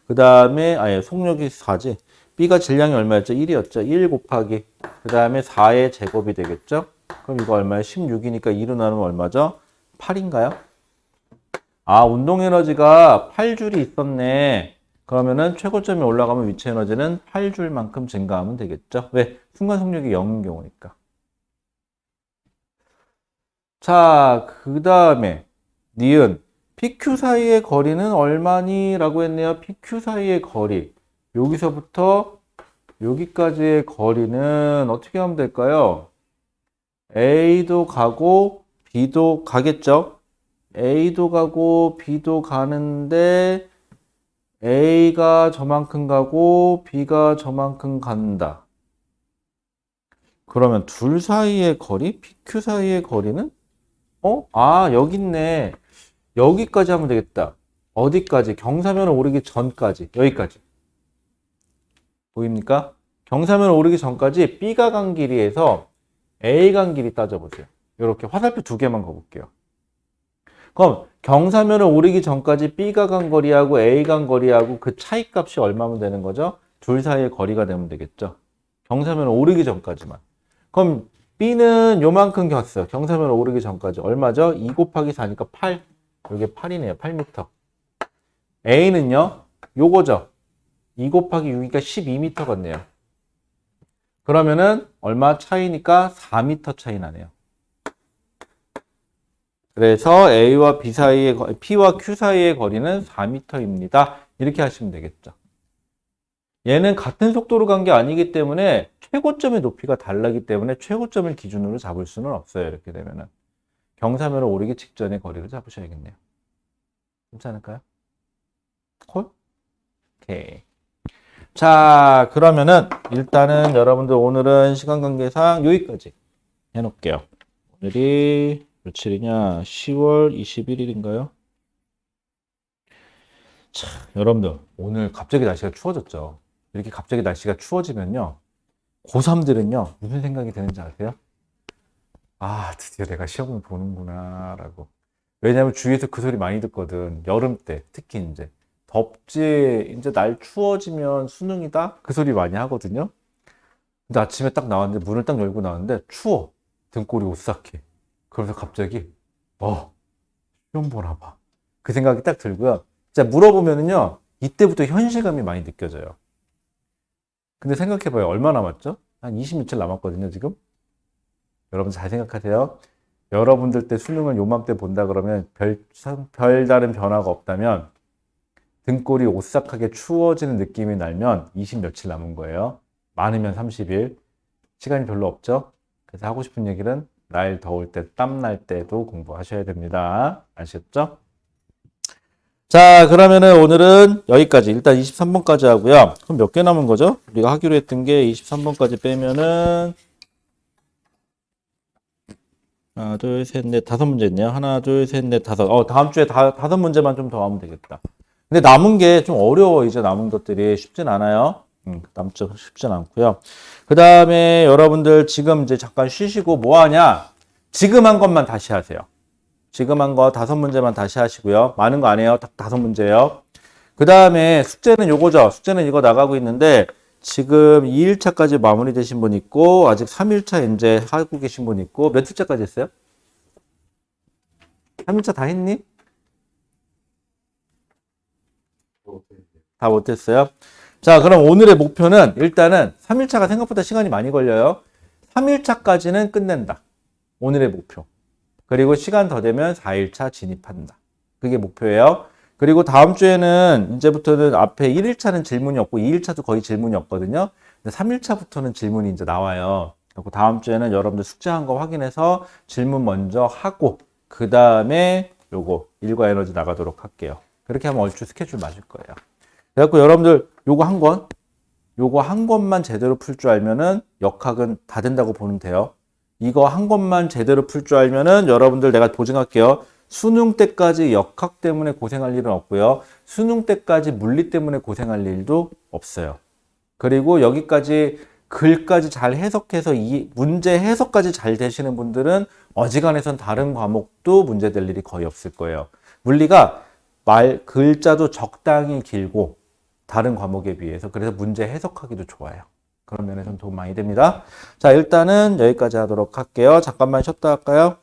그 다음에 속력이 4지. B가 질량이 얼마였죠? 1이었죠. 1 곱하기 그 다음에 4의 제곱이 되겠죠? 그럼 이거 얼마예요? 16이니까 2로 나누면 얼마죠? 8인가요? 아, 운동 에너지가 8줄이 있었네. 그러면은 최고점이 올라가면 위치 에너지는 8줄만큼 증가하면 되겠죠? 왜? 순간 속력이 0인 경우니까. 자, 그 다음에 니은 PQ 사이의 거리는 얼마니? 라고 했네요. PQ 사이의 거리. 여기서부터 여기까지의 거리는 어떻게 하면 될까요? A도 가고 B도 가겠죠? A도 가고 B도 가는데 A가 저만큼 가고 B가 저만큼 간다. 그러면 둘 사이의 거리? PQ 사이의 거리는? 여기 있네. 여기까지 하면 되겠다. 어디까지? 경사면을 오르기 전까지. 여기까지. 보입니까? 경사면을 오르기 전까지 B가 간 길이에서 A 간 길이 따져보세요. 이렇게 화살표 두 개만 가볼게요. 그럼 경사면을 오르기 전까지 B가 간 거리하고 A 간 거리하고 그 차이값이 얼마면 되는 거죠? 둘 사이의 거리가 되면 되겠죠. 경사면을 오르기 전까지만. 그럼 B는 요만큼 갔어요. 경사면을 오르기 전까지. 얼마죠? 2 곱하기 4니까 8. 이게 8이네요. 8m. A는요. 요거죠. 2 곱하기 6이니까 12m 같네요. 그러면은 얼마 차이니까 4m 차이 나네요. 그래서 A와 B 사이의 P와 Q 사이의 거리는 4m입니다. 이렇게 하시면 되겠죠. 얘는 같은 속도로 간 게 아니기 때문에 최고점의 높이가 다르기 때문에 최고점을 기준으로 잡을 수는 없어요. 이렇게 되면은 경사면을 오르기 직전의 거리를 잡으셔야겠네요. 괜찮을까요? 콜? 오케이. 자, 그러면은 일단은 여러분들 오늘은 시간 관계상 여기까지 해놓을게요. 오늘이 며칠이냐? 10월 21일인가요? 자, 여러분들 오늘 갑자기 날씨가 추워졌죠. 이렇게 갑자기 날씨가 추워지면요. 고3들은요. 무슨 생각이 드는지 아세요? 아, 드디어 내가 시험을 보는구나 라고. 왜냐면 주위에서 그 소리 많이 듣거든. 여름 때 특히 이제 덥지, 이제 날 추워지면 수능이다? 그 소리 많이 하거든요. 근데 아침에 딱 나왔는데 문을 딱 열고 나왔는데 추워. 등골이 오싹해. 그러면서 갑자기 시험 보나 봐. 그 생각이 딱 들고요. 진짜 물어보면은요, 이때부터 현실감이 많이 느껴져요. 근데 생각해봐요. 얼마 남았죠? 한 20며칠 남았거든요, 지금. 여러분 잘 생각하세요. 여러분들 때 수능을 요맘때 본다 그러면 별다른 변화가 없다면 등골이 오싹하게 추워지는 느낌이 나면 20며칠 남은 거예요. 많으면 30일. 시간이 별로 없죠? 그래서 하고 싶은 얘기는 날 더울 때, 땀 날 때도 공부하셔야 됩니다. 아셨죠? 자, 그러면은 오늘은 여기까지. 일단 23번까지 하고요. 그럼 몇 개 남은 거죠? 우리가 하기로 했던 게 23번까지 빼면은 하나, 둘, 셋, 넷, 다섯 문제 있네요. 하나, 둘, 셋, 넷, 다섯. 다음 주에 다섯 문제만 좀 더 하면 되겠다. 근데 남은 게 좀 어려워. 이제 남은 것들이 쉽진 않아요. 남쪽 쉽진 않고요. 그 다음에 여러분들 지금 이제 잠깐 쉬시고 뭐 하냐? 지금 한 것만 다시 하세요. 지금 한 거 다섯 문제만 다시 하시고요. 많은 거 아니에요. 딱 다섯 문제예요. 그 다음에 숙제는 요거죠. 숙제는 이거 나가고 있는데 지금 2일차까지 마무리되신 분 있고 아직 3일차 이제 하고 계신 분 있고 몇 일차까지 했어요? 3일차 다 했니? 다 못했어요? 자, 그럼 오늘의 목표는 일단은 3일차가 생각보다 시간이 많이 걸려요. 3일차까지는 끝낸다. 오늘의 목표. 그리고 시간 더 되면 4일차 진입한다. 그게 목표예요. 그리고 다음 주에는 이제부터는 앞에 1일차는 질문이 없고 2일차도 거의 질문이 없거든요. 근데 3일차부터는 질문이 이제 나와요. 그리고 다음 주에는 여러분들 숙제한 거 확인해서 질문 먼저 하고 그 다음에 요거 일과 에너지 나가도록 할게요. 그렇게 하면 얼추 스케줄 맞을 거예요. 그래갖고 여러분들 요거 한 권만 제대로 풀 줄 알면은 역학은 다 된다고 보면 돼요. 이거 한 권만 제대로 풀 줄 알면은 여러분들 내가 보증할게요. 수능 때까지 역학 때문에 고생할 일은 없고요. 수능 때까지 물리 때문에 고생할 일도 없어요. 그리고 여기까지 글까지 잘 해석해서 이 문제 해석까지 잘 되시는 분들은 어지간해선 다른 과목도 문제 될 일이 거의 없을 거예요. 물리가 글자도 적당히 길고 다른 과목에 비해서 그래서 문제 해석하기도 좋아요. 그런 면에서는 도움 많이 됩니다. 자, 일단은 여기까지 하도록 할게요. 잠깐만 쉬었다 할까요?